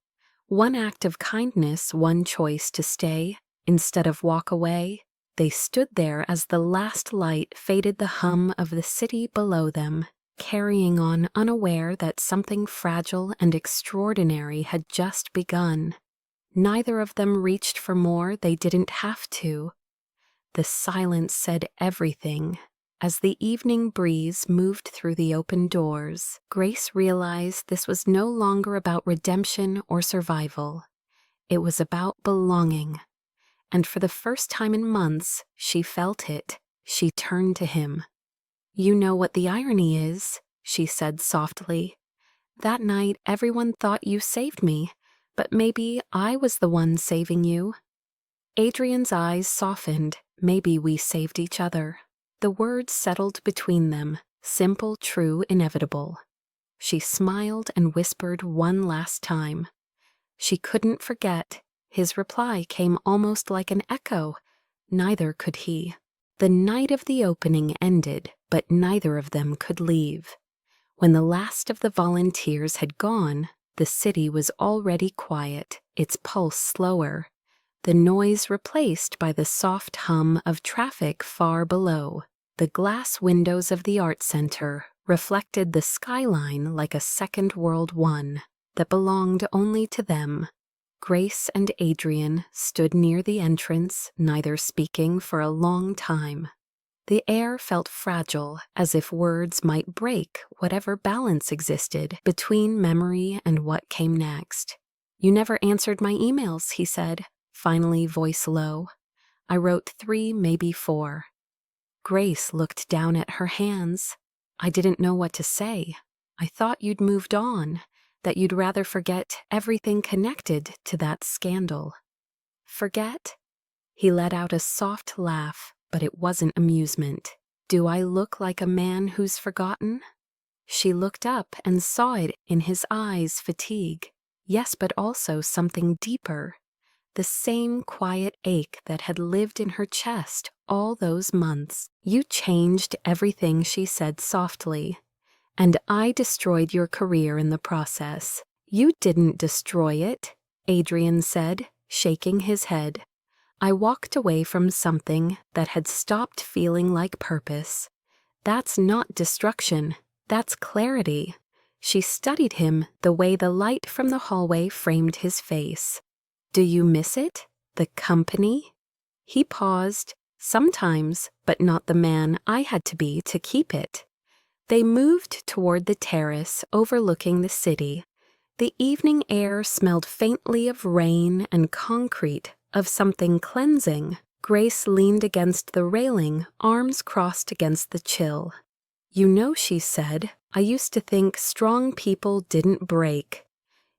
One act of kindness, one choice to stay instead of walk away. They stood there as the last light faded the hum of the city below them, carrying on unaware that something fragile and extraordinary had just begun. Neither of them reached for more they didn't have to. The silence said everything. As the evening breeze moved through the open doors, Grace realized this was no longer about redemption or survival. It was about belonging. And for the first time in months, she felt it. She turned to him. "You know what the irony is," she said softly. "That night everyone thought you saved me, but maybe I was the one saving you." Adrian's eyes softened. "Maybe we saved each other." The words settled between them, simple, true, inevitable. She smiled and whispered one last time. She couldn't forget. His reply came almost like an echo. Neither could he. The night of the opening ended, but neither of them could leave. When the last of the volunteers had gone, the city was already quiet, its pulse slower, the noise replaced by the soft hum of traffic far below. The glass windows of the art center reflected the skyline like a second world one that belonged only to them. Grace and Adrian stood near the entrance, neither speaking for a long time. The air felt fragile, as if words might break whatever balance existed between memory and what came next. "You never answered my emails," he said, finally, voice low. "I wrote 3, maybe 4. Grace looked down at her hands. "I didn't know what to say. I thought you'd moved on, that you'd rather forget everything connected to that scandal." "Forget?" He let out a soft laugh, but it wasn't amusement. "Do I look like a man who's forgotten?" She looked up and saw it in his eyes, fatigue. Yes, but also something deeper. The same quiet ache that had lived in her chest all those months. "You changed everything," she said softly. "And I destroyed your career in the process." "You didn't destroy it," Adrian said, shaking his head. "I walked away from something that had stopped feeling like purpose. That's not destruction, that's clarity." She studied him the way the light from the hallway framed his face. "Do you miss it? The company?" He paused. "Sometimes, but not the man I had to be to keep it." They moved toward the terrace overlooking the city. The evening air smelled faintly of rain and concrete, of something cleansing. Grace leaned against the railing, arms crossed against the chill. "You know," she said, "I used to think strong people didn't break.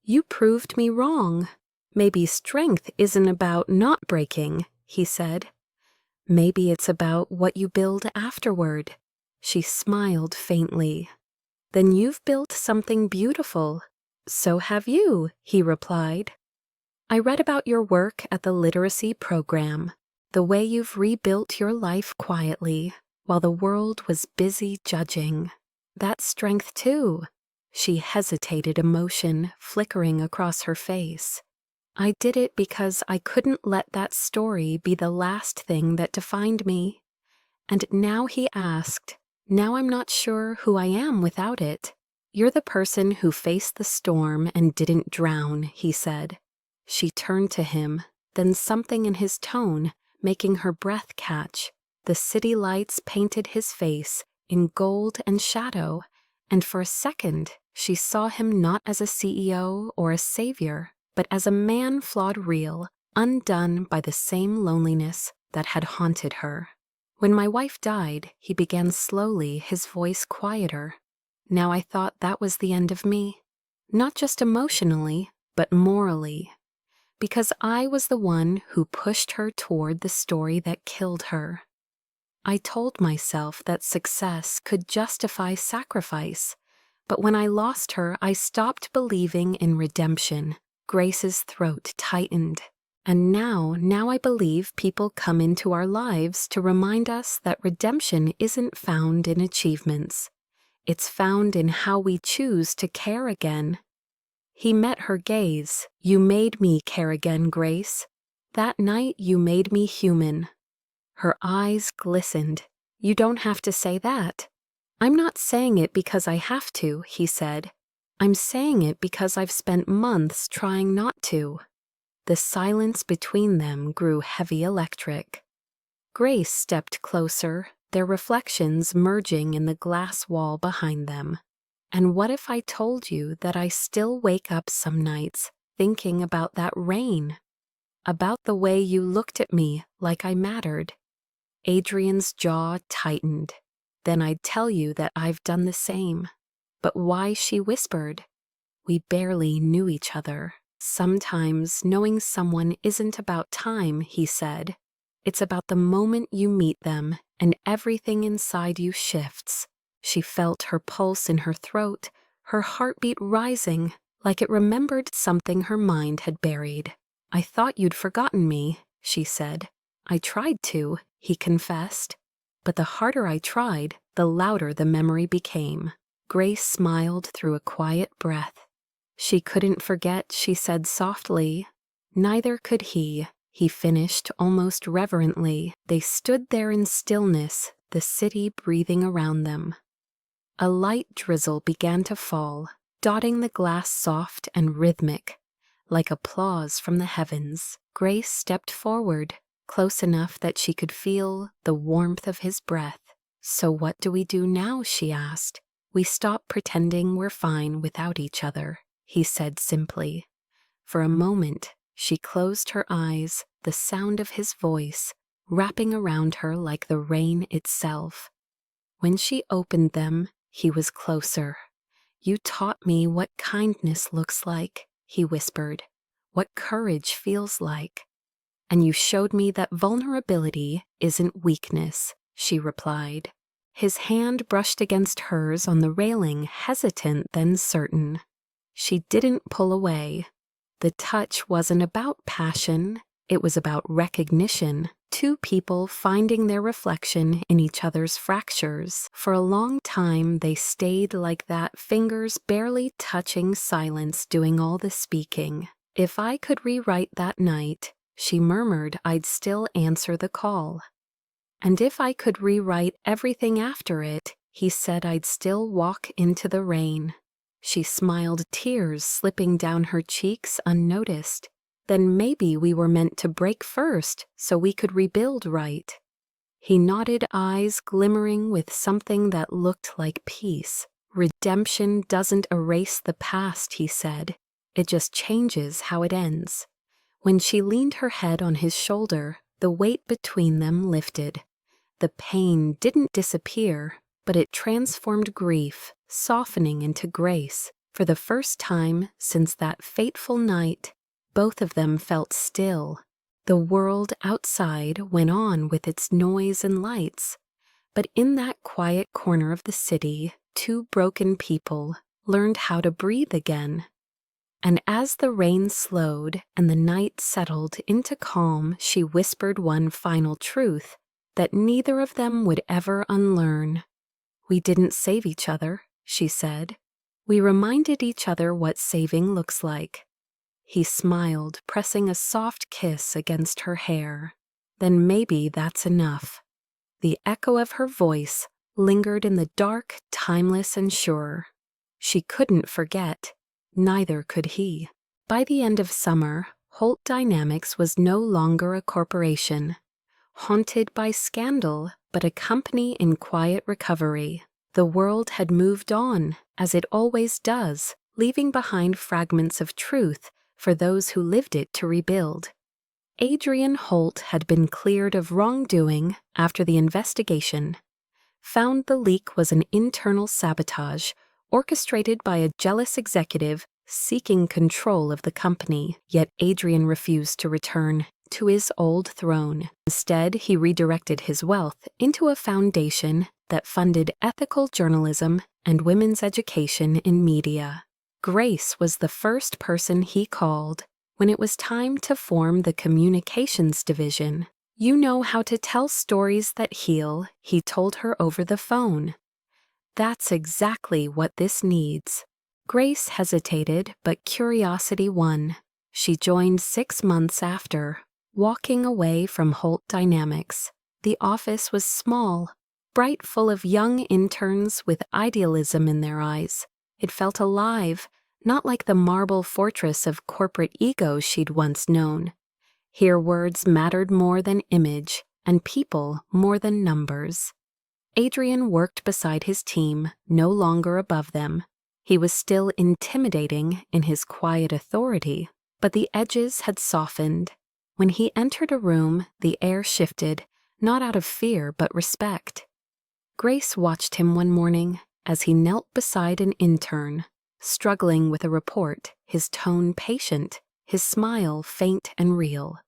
You proved me wrong. Maybe strength isn't about not breaking," he said. "Maybe it's about what you build afterward." She smiled faintly. "Then you've built something beautiful." "So have you," he replied. "I read about your work at the literacy program, the way you've rebuilt your life quietly. while the world was busy judging. That's strength too. She hesitated, emotion flickering across her face. I did it because I couldn't let that story be the last thing that defined me. And now, he asked, now I'm not sure who I am without it. You're the person who faced the storm and didn't drown, he said. She turned to him, then something in his tone making her breath catch. The city lights painted his face in gold and shadow, and for a second she saw him not as a CEO or a savior, but as a man flawed real, undone by the same loneliness that had haunted her. When my wife died, he began slowly, his voice quieter. Now I thought that was the end of me. Not just emotionally, but morally. Because I was the one who pushed her toward the story that killed her. I told myself that success could justify sacrifice, but when I lost her, I stopped believing in redemption. Grace's throat tightened. And now I believe people come into our lives to remind us that redemption isn't found in achievements. It's found in how we choose to care again. He met her gaze. You made me care again, Grace. That night you made me human. Her eyes glistened. You don't have to say that. I'm not saying it because I have to, he said. I'm saying it because I've spent months trying not to. The silence between them grew heavy electric. Grace stepped closer, their reflections merging in the glass wall behind them. And what if I told you that I still wake up some nights thinking about that rain? About the way you looked at me like I mattered? Adrian's jaw tightened. Then I'd tell you that I've done the same. But why, she whispered. We barely knew each other. Sometimes knowing someone isn't about time, he said. It's about the moment you meet them and everything inside you shifts. She felt her pulse in her throat, her heartbeat rising, like it remembered something her mind had buried. I thought you'd forgotten me, she said. I tried to, he confessed. But the harder I tried, the louder the memory became. Grace smiled through a quiet breath. She couldn't forget, she said softly. Neither could he finished almost reverently. They stood there in stillness, the city breathing around them. A light drizzle began to fall, dotting the glass soft and rhythmic, like applause from the heavens. Grace stepped forward, close enough that she could feel the warmth of his breath. So what do we do now, she asked. We stop pretending we're fine without each other, he said simply. For a moment, she closed her eyes, the sound of his voice wrapping around her like the rain itself. When she opened them, he was closer. You taught me what kindness looks like, he whispered, what courage feels like. And you showed me that vulnerability isn't weakness, she replied. His hand brushed against hers on the railing, hesitant then certain. She didn't pull away. The touch wasn't about passion, it was about recognition. Two people finding their reflection in each other's fractures. For a long time they stayed like that, fingers barely touching, silence doing all the speaking. If I could rewrite that night, she murmured, I'd still answer the call. And if I could rewrite everything after it, he said, I'd still walk into the rain. She smiled, tears slipping down her cheeks unnoticed. Then maybe we were meant to break first so we could rebuild right. He nodded, eyes glimmering with something that looked like peace. Redemption doesn't erase the past, he said. It just changes how it ends. When she leaned her head on his shoulder, the weight between them lifted. The pain didn't disappear, but it transformed grief, softening into grace. For the first time since that fateful night, both of them felt still. The world outside went on with its noise and lights, but in that quiet corner of the city, two broken people learned how to breathe again. And as the rain slowed and the night settled into calm, she whispered one final truth. that neither of them would ever unlearn. "We didn't save each other," she said. "We reminded each other what saving looks like." He smiled, pressing a soft kiss against her hair. "Then maybe that's enough." The echo of her voice lingered in the dark, timeless and sure. She couldn't forget. Neither could he. By the end of summer, Holt Dynamics was no longer a corporation, haunted by scandal, but a company in quiet recovery. The world had moved on, as it always does, leaving behind fragments of truth for those who lived it to rebuild. Adrian Holt had been cleared of wrongdoing after the investigation, found the leak was an internal sabotage orchestrated by a jealous executive seeking control of the company. Yet Adrian refused to return to his old throne. Instead, he redirected his wealth into a foundation that funded ethical journalism and women's education in media. Grace was the first person he called when it was time to form the communications division. "You know how to tell stories that heal," he told her over the phone. "That's exactly what this needs." Grace hesitated, but curiosity won. She joined 6 months after, walking away from Holt Dynamics. The office was small, bright, full of young interns with idealism in their eyes. It felt alive, not like the marble fortress of corporate ego she'd once known. Here words mattered more than image, and people more than numbers. Adrian worked beside his team, no longer above them. He was still intimidating in his quiet authority, but the edges had softened. When he entered a room, the air shifted, not out of fear but respect. Grace watched him one morning as he knelt beside an intern, struggling with a report, his tone patient, his smile faint and real.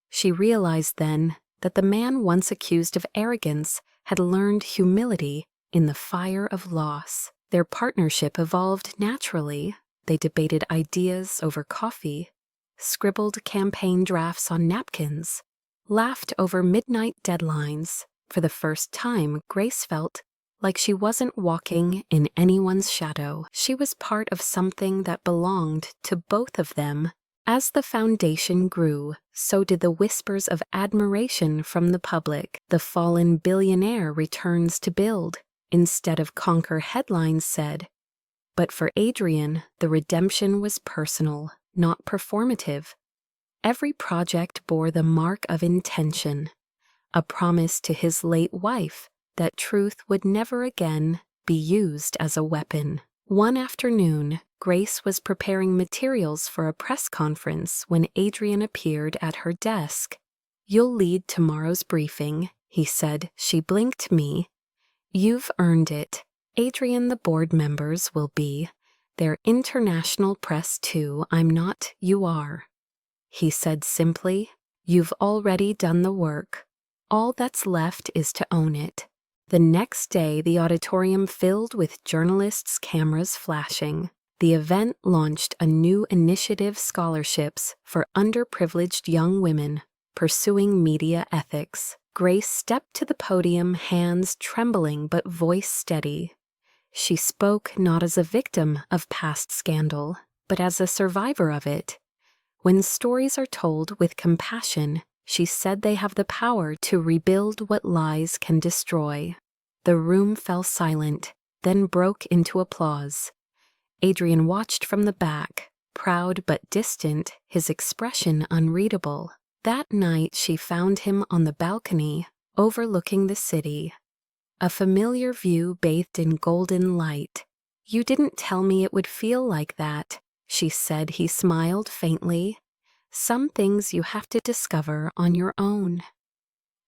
She realized then that the man once accused of arrogance had learned humility in the fire of loss. Their partnership evolved naturally. They debated ideas over coffee, scribbled campaign drafts on napkins, laughed over midnight deadlines. For the first time, Grace felt like she wasn't walking in anyone's shadow. She was part of something that belonged to both of them. As the foundation grew, so did the whispers of admiration from the public. The fallen billionaire returns to build, instead of conquer, headlines said. But for Adrian, the redemption was personal, not performative. Every project bore the mark of intention, a promise to his late wife that truth would never again be used as a weapon. One afternoon, Grace was preparing materials for a press conference when Adrian appeared at her desk. "You'll lead tomorrow's briefing," he said. She blinked me. "You've earned it. Adrian, the board members will be. They're international press too. I'm not, you are." He said simply, "You've already done the work. All that's left is to own it." The next day, the auditorium filled with journalists' cameras flashing. The event launched a new initiative, scholarships for underprivileged young women pursuing media ethics. Grace stepped to the podium, hands trembling but voice steady. She spoke not as a victim of past scandal, but as a survivor of it. When stories are told with compassion, she said they have the power to rebuild what lies can destroy. The room fell silent, then broke into applause. Adrian watched from the back, proud but distant, his expression unreadable. That night she found him on the balcony, overlooking the city. A familiar view bathed in golden light. "You didn't tell me it would feel like that," she said. He smiled faintly. "Some things you have to discover on your own."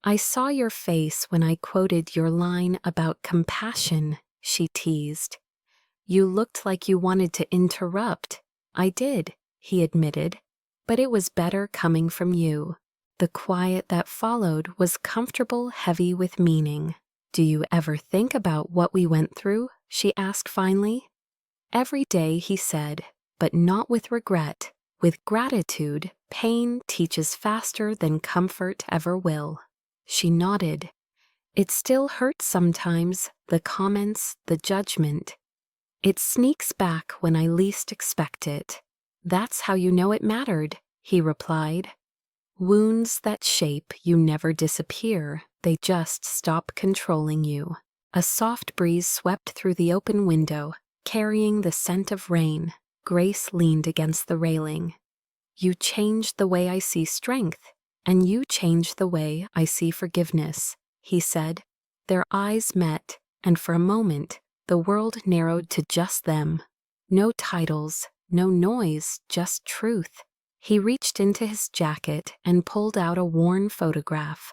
"I saw your face when I quoted your line about compassion," she teased. "You looked like you wanted to interrupt." "I did," he admitted, "but it was better coming from you." The quiet that followed was comfortable, heavy with meaning. "Do you ever think about what we went through?" she asked finally. "Every day," he said, "but not with regret. With gratitude. Pain teaches faster than comfort ever will." She nodded. It still hurts sometimes, the comments, the judgment. It sneaks back when I least expect it. That's how you know it mattered, he replied. Wounds that shape you never disappear, they just stop controlling you. A soft breeze swept through the open window, carrying the scent of rain. Grace leaned against the railing. You changed the way I see strength, and you changed the way I see forgiveness, he said. Their eyes met, and for a moment, the world narrowed to just them. No titles, no noise, just truth. He reached into his jacket and pulled out a worn photograph.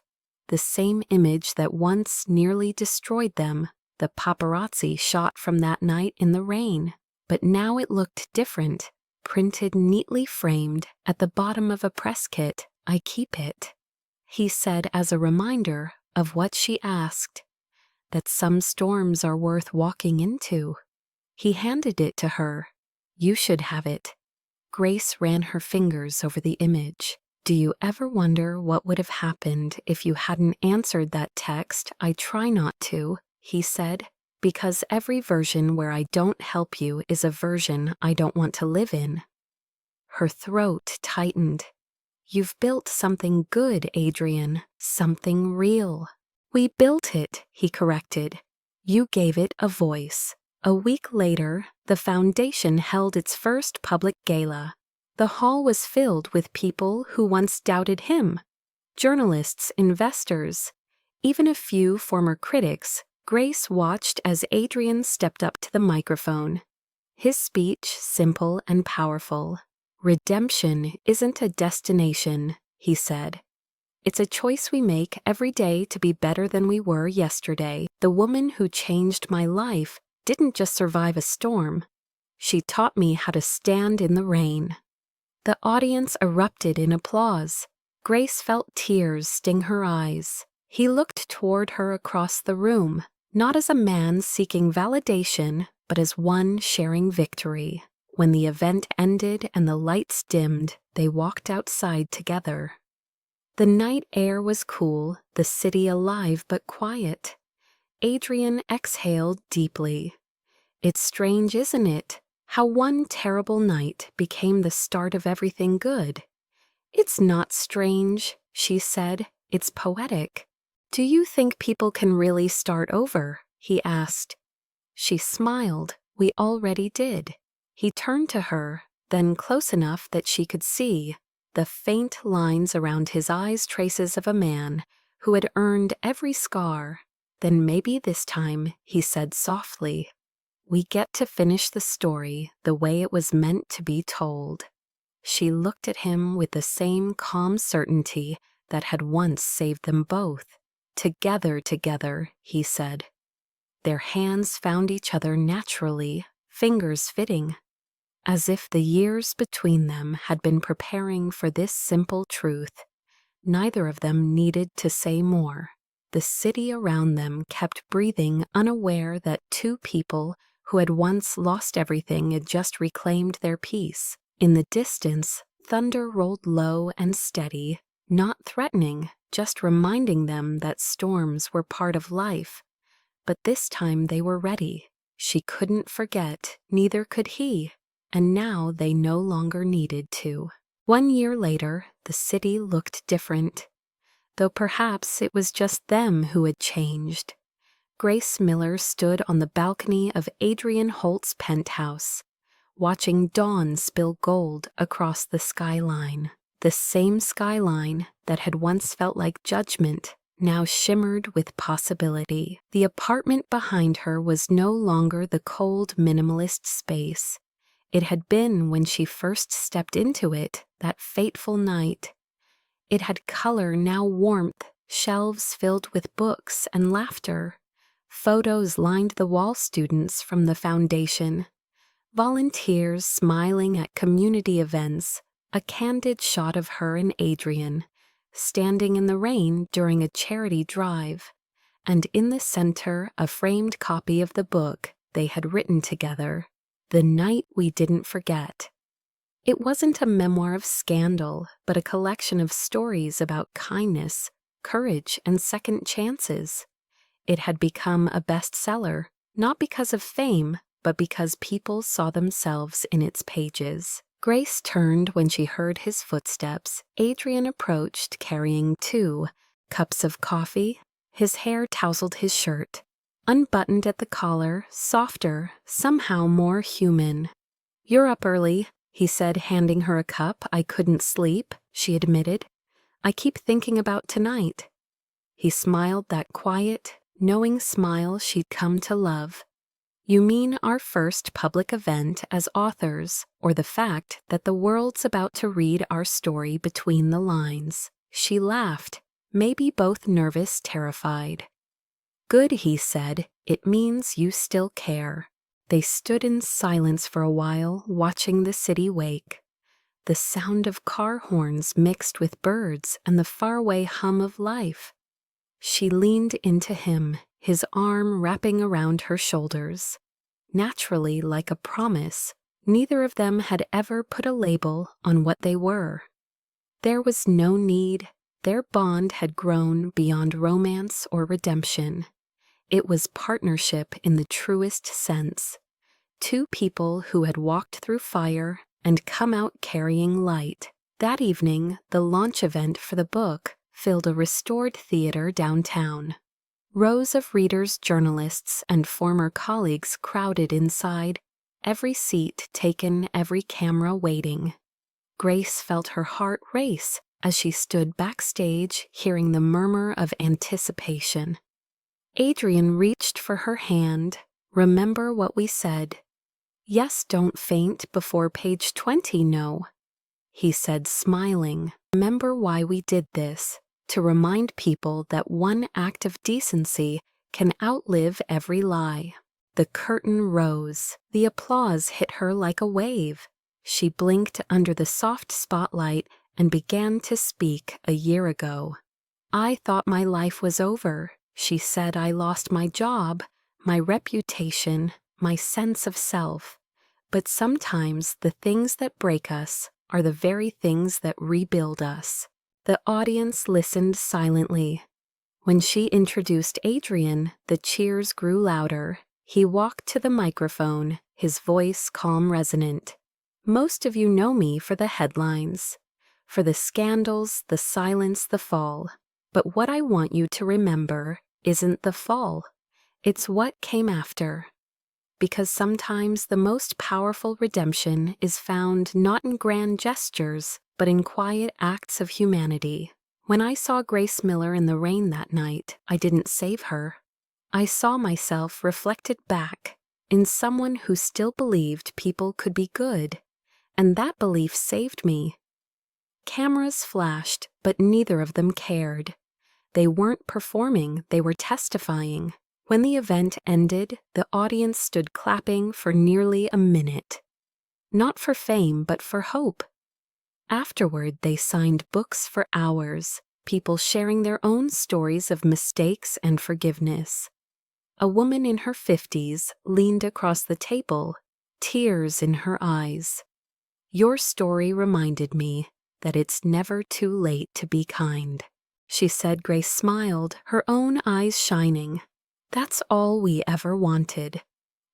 The same image that once nearly destroyed them, the paparazzi shot from that night in the rain. But now it looked different, printed neatly framed at the bottom of a press kit. I keep it, he said as a reminder of what she asked, that some storms are worth walking into. He handed it to her. You should have it. Grace ran her fingers over the image. Do you ever wonder what would have happened if you hadn't answered that text? I try not to, he said, because every version where I don't help you is a version I don't want to live in. Her throat tightened. You've built something good, Adrian, something real. We built it, he corrected. You gave it a voice. A week later, the foundation held its first public gala. The hall was filled with people who once doubted him. Journalists, investors, even a few former critics. Grace watched as Adrian stepped up to the microphone. His speech simple and powerful. Redemption isn't a destination, he said. It's a choice we make every day to be better than we were yesterday. The woman who changed my life didn't just survive a storm. She taught me how to stand in the rain. The audience erupted in applause. Grace felt tears sting her eyes. He looked toward her across the room, not as a man seeking validation, but as one sharing victory. When the event ended and the lights dimmed, they walked outside together. The night air was cool, the city alive but quiet. Adrian exhaled deeply. It's strange, isn't it, how one terrible night became the start of everything good? It's not strange, she said. It's poetic. Do you think people can really start over? He asked. She smiled. We already did. He turned to her, then close enough that she could see the faint lines around his eyes, traces of a man who had earned every scar. Then maybe this time, he said softly, we get to finish the story the way it was meant to be told. She looked at him with the same calm certainty that had once saved them both. Together, he said. Their hands found each other naturally, fingers fitting, as if the years between them had been preparing for this simple truth. Neither of them needed to say more. The city around them kept breathing, unaware that two people who had once lost everything had just reclaimed their peace. In the distance, thunder rolled low and steady, not threatening, just reminding them that storms were part of life. But this time they were ready. She couldn't forget, neither could he, and now they no longer needed to. 1 year later, the city looked different, though perhaps it was just them who had changed. Grace Miller stood on the balcony of Adrian Holt's penthouse, watching dawn spill gold across the skyline. The same skyline that had once felt like judgment now shimmered with possibility. The apartment behind her was no longer the cold, minimalist space it had been when she first stepped into it that fateful night. It had color, now warmth, shelves filled with books and laughter. Photos lined the wall, students from the foundation, volunteers smiling at community events, a candid shot of her and Adrian, standing in the rain during a charity drive, and in the center a framed copy of the book they had written together, The Night We Didn't Forget. It wasn't a memoir of scandal, but a collection of stories about kindness, courage, and second chances. It had become a bestseller, not because of fame, but because people saw themselves in its pages. Grace turned when she heard his footsteps. Adrian approached carrying 2 cups of coffee. His hair tousled his shirt, unbuttoned at the collar, softer, somehow more human. "You're up early," he said, handing her a cup. "I couldn't sleep," she admitted. "I keep thinking about tonight." He smiled, that quiet, knowing smile she'd come to love. "You mean our first public event as authors, or the fact that the world's about to read our story between the lines?" She laughed, maybe both nervous, terrified. "Good," he said. "It means you still care." They stood in silence for a while, watching the city wake. The sound of car horns mixed with birds and the faraway hum of life. She leaned into him, his arm wrapping around her shoulders. Naturally, like a promise, neither of them had ever put a label on what they were. There was no need. Their bond had grown beyond romance or redemption. It was partnership in the truest sense. 2 people who had walked through fire and come out carrying light. That evening, the launch event for the book filled a restored theater downtown. Rows of readers, journalists, and former colleagues crowded inside, every seat taken, every camera waiting. Grace felt her heart race as she stood backstage, hearing the murmur of anticipation. Adrian reached for her hand. "Remember what we said. Yes, don't faint before page 20, no," he said, smiling. "Remember why we did this. To remind people that one act of decency can outlive every lie." The curtain rose. The applause hit her like a wave. She blinked under the soft spotlight and began to speak. "A year ago, I thought my life was over," she said. "I lost my job, my reputation, my sense of self. But sometimes the things that break us are the very things that rebuild us." The audience listened silently. When she introduced Adrian, the cheers grew louder. He walked to the microphone, his voice calm, resonant. "Most of you know me for the headlines, for the scandals, the silence, the fall. But what I want you to remember isn't the fall. It's what came after. Because sometimes the most powerful redemption is found not in grand gestures, but in quiet acts of humanity. When I saw Grace Miller in the rain that night, I didn't save her. I saw myself reflected back in someone who still believed people could be good, and that belief saved me." Cameras flashed, but neither of them cared. They weren't performing, they were testifying. When the event ended, the audience stood clapping for nearly a minute. Not for fame, but for hope. Afterward, they signed books for hours, people sharing their own stories of mistakes and forgiveness. A woman in her 50s leaned across the table, tears in her eyes. "Your story reminded me that it's never too late to be kind," she said. Grace smiled, her own eyes shining. "That's all we ever wanted."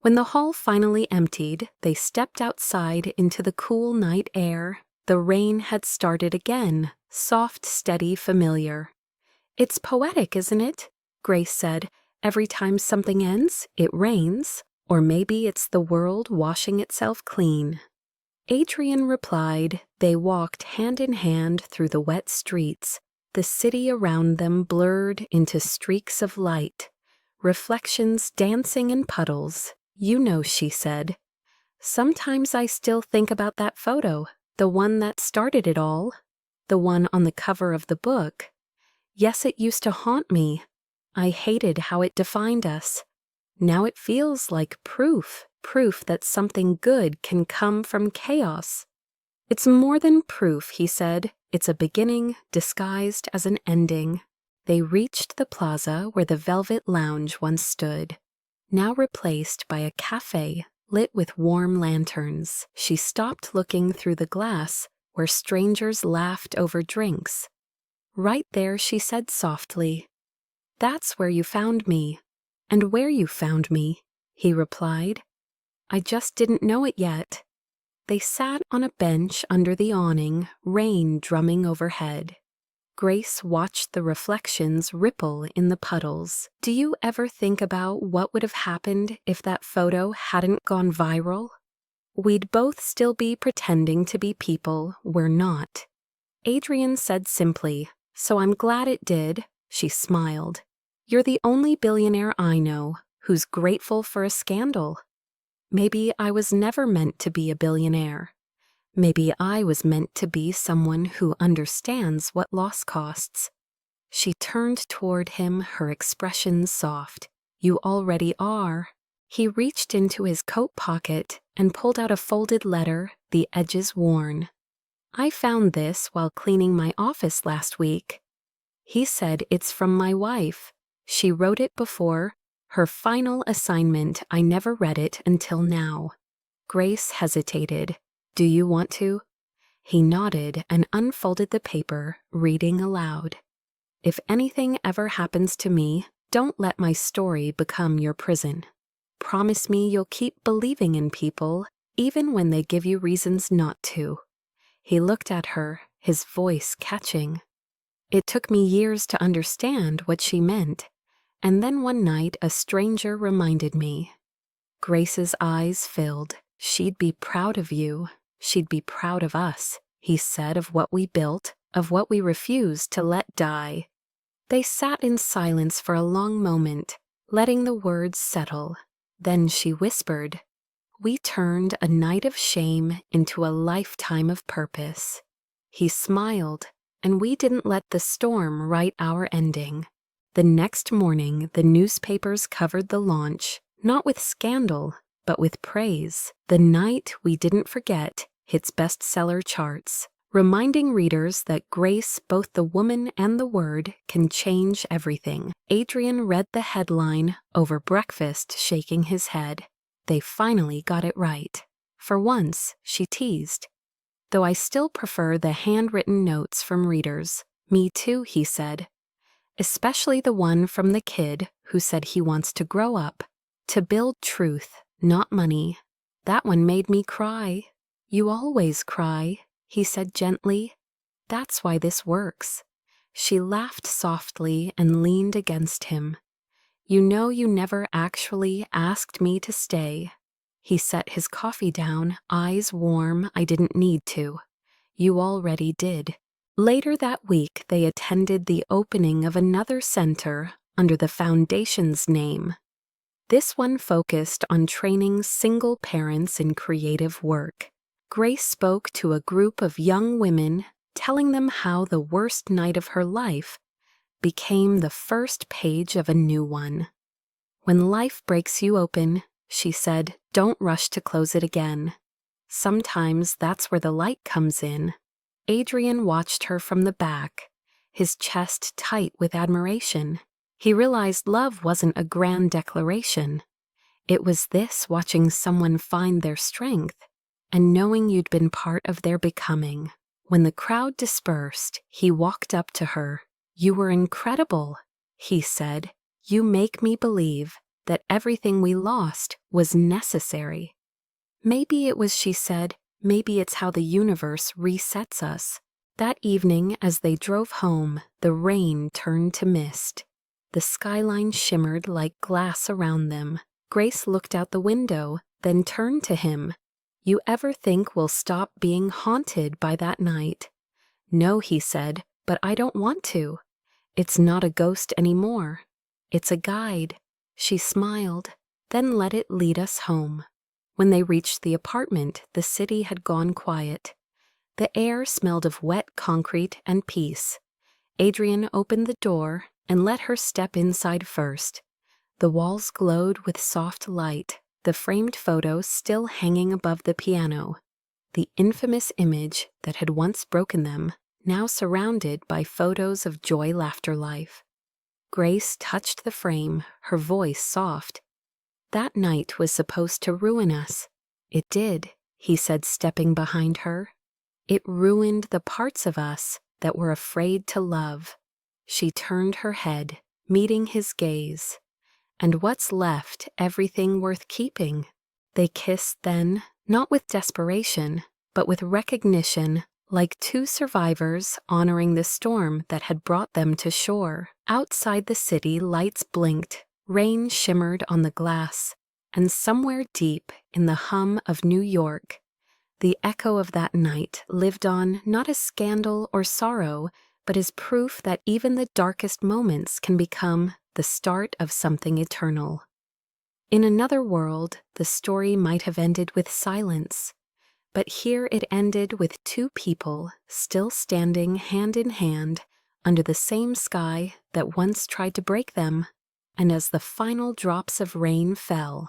When the hall finally emptied, they stepped outside into the cool night air. The rain had started again, soft, steady, familiar. "It's poetic, isn't it?" Grace said. "Every time something ends, it rains. Or maybe it's the world washing itself clean." Adrian replied. They walked hand in hand through the wet streets, the city around them blurred into streaks of light, reflections dancing in puddles. "You know," she said, "sometimes I still think about that photo, the one that started it all, the one on the cover of the book. Yes, it used to haunt me. I hated how it defined us. Now it feels like proof that something good can come from chaos." "It's more than proof," he said. "It's a beginning disguised as an ending." They reached the plaza where the Velvet Lounge once stood, now replaced by a cafe lit with warm lanterns. She stopped, looking through the glass where strangers laughed over drinks. "Right there," she said softly. That's where you found me. And where you found me, he replied. I just didn't know it yet. They sat on a bench under the awning, rain drumming overhead. Grace watched the reflections ripple in the puddles. Do you ever think about what would have happened if that photo hadn't gone viral? We'd both still be pretending to be people we're not. Adrian said simply, so I'm glad it did. She smiled. You're the only billionaire I know who's grateful for a scandal. Maybe I was never meant to be a billionaire. Maybe I was meant to be someone who understands what loss costs. She turned toward him, her expression soft. You already are. He reached into his coat pocket and pulled out a folded letter, the edges worn. I found this while cleaning my office last week. He said it's from my wife. She wrote it before her final assignment. I never read it until now. Grace hesitated. Do you want to? He nodded and unfolded the paper, reading aloud. If anything ever happens to me, don't let my story become your prison. Promise me you'll keep believing in people, even when they give you reasons not to. He looked at her, his voice catching. It took me years to understand what she meant, and then one night a stranger reminded me. Grace's eyes filled. She'd be proud of you. She'd be proud of us, he said, of what we built, of what we refused to let die. They sat in silence for a long moment, letting the words settle. Then she whispered, We turned a night of shame into a lifetime of purpose. He smiled, and we didn't let the storm write our ending. The next morning, the newspapers covered the launch, not with scandal, but with praise. The Night We Didn't Forget hits bestseller charts, reminding readers that Grace, both the woman and the word, can change everything. Adrian read the headline over breakfast, shaking his head. They finally got it right. For once, she teased. Though I still prefer the handwritten notes from readers. Me too, he said. Especially the one from the kid who said he wants to grow up, to build truth, not money. That one made me cry. You always cry, he said gently. That's why this works. She laughed softly and leaned against him. You know you never actually asked me to stay. He set his coffee down, eyes warm. I didn't need to. You already did. Later that week, they attended the opening of another center under the foundation's name. This one focused on training single parents in creative work. Grace spoke to a group of young women, telling them how the worst night of her life became the first page of a new one. When life breaks you open, she said, don't rush to close it again. Sometimes that's where the light comes in. Adrian watched her from the back, his chest tight with admiration. He realized love wasn't a grand declaration. It was this, watching someone find their strength and knowing you'd been part of their becoming. When the crowd dispersed, he walked up to her. You were incredible, he said. You make me believe that everything we lost was necessary. Maybe it was, she said. Maybe it's how the universe resets us. That evening, as they drove home, the rain turned to mist. The skyline shimmered like glass around them. Grace looked out the window, then turned to him. You ever think we'll stop being haunted by that night? No, he said, but I don't want to. It's not a ghost anymore. It's a guide. She smiled, then let it lead us home. When they reached the apartment, the city had gone quiet. The air smelled of wet concrete and peace. Adrian opened the door and let her step inside first. The walls glowed with soft light, the framed photo still hanging above the piano. The infamous image that had once broken them, now surrounded by photos of joy, laughter, life. Grace touched the frame, her voice soft. That night was supposed to ruin us. It did, he said, stepping behind her. It ruined the parts of us that were afraid to love. She turned her head, meeting his gaze. And what's left, everything worth keeping? They kissed then, not with desperation, but with recognition, like two survivors honoring the storm that had brought them to shore. Outside the city, lights blinked, rain shimmered on the glass, and somewhere deep in the hum of New York, the echo of that night lived on not as scandal or sorrow, but as proof that even the darkest moments can become the start of something eternal. In another world, the story might have ended with silence, but here it ended with two people still standing hand in hand under the same sky that once tried to break them. And as the final drops of rain fell,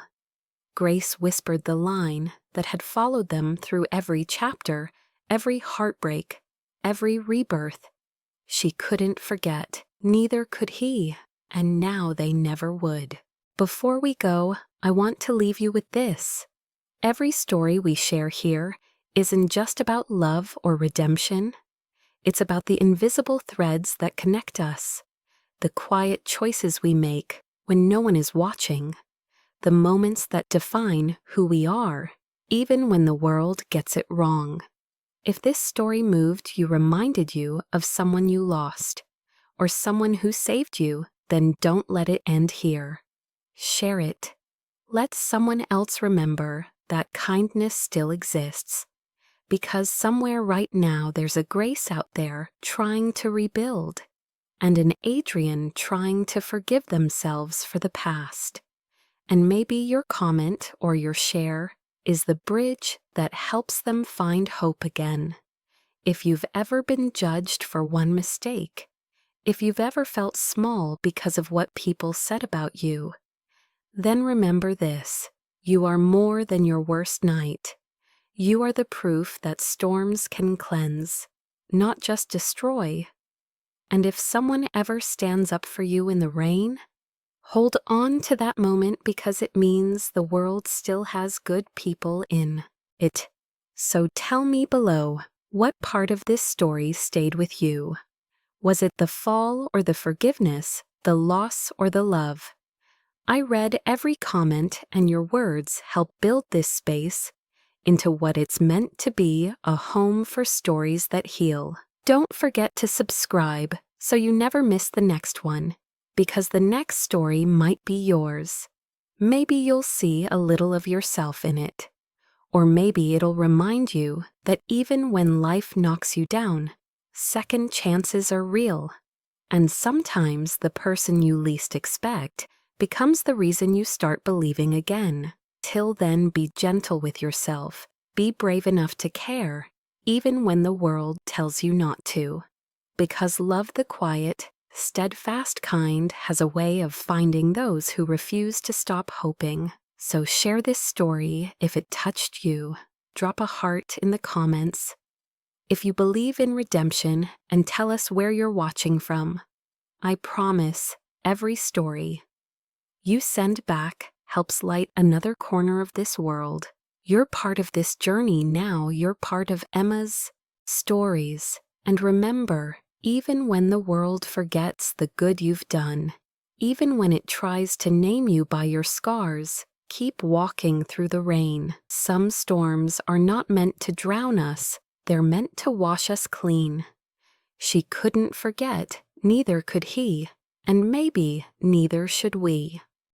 Grace whispered the line that had followed them through every chapter, every heartbreak, every rebirth. She couldn't forget, neither could he, and now they never would. Before we go, I want to leave you with this. Every story we share here isn't just about love or redemption. It's about the invisible threads that connect us, the quiet choices we make when no one is watching, the moments that define who we are, even when the world gets it wrong. If this story moved you, reminded you of someone you lost, or someone who saved you, then don't let it end here. Share it. Let someone else remember that kindness still exists, because somewhere right now there's a Grace out there trying to rebuild, and an Adrian trying to forgive themselves for the past. And maybe your comment or your share is the bridge that helps them find hope again. If you've ever been judged for one mistake, if you've ever felt small because of what people said about you, then remember this: you are more than your worst night. You are the proof that storms can cleanse, not just destroy. And if someone ever stands up for you in the rain, hold on to that moment, because it means the world still has good people in it. So tell me below, what part of this story stayed with you? Was it the fall or the forgiveness, the loss or the love? I read every comment, and your words help build this space into what it's meant to be, a home for stories that heal. Don't forget to subscribe so you never miss the next one, because the next story might be yours. Maybe you'll see a little of yourself in it. Or maybe it'll remind you that even when life knocks you down, second chances are real. And sometimes the person you least expect becomes the reason you start believing again. Till then, be gentle with yourself. Be brave enough to care, even when the world tells you not to. Because love, the quiet, steadfast kind, has a way of finding those who refuse to stop hoping. So share this story if it touched you. Drop a heart in the comments if you believe in redemption, and tell us where you're watching from. I promise, every story you send back helps light another corner of this world. You're part of this journey now. You're part of Emma's stories. And remember, even when the world forgets the good you've done, even when it tries to name you by your scars, keep walking through the rain. Some storms are not meant to drown us, they're meant to wash us clean. She couldn't forget, neither could he, and maybe neither should we.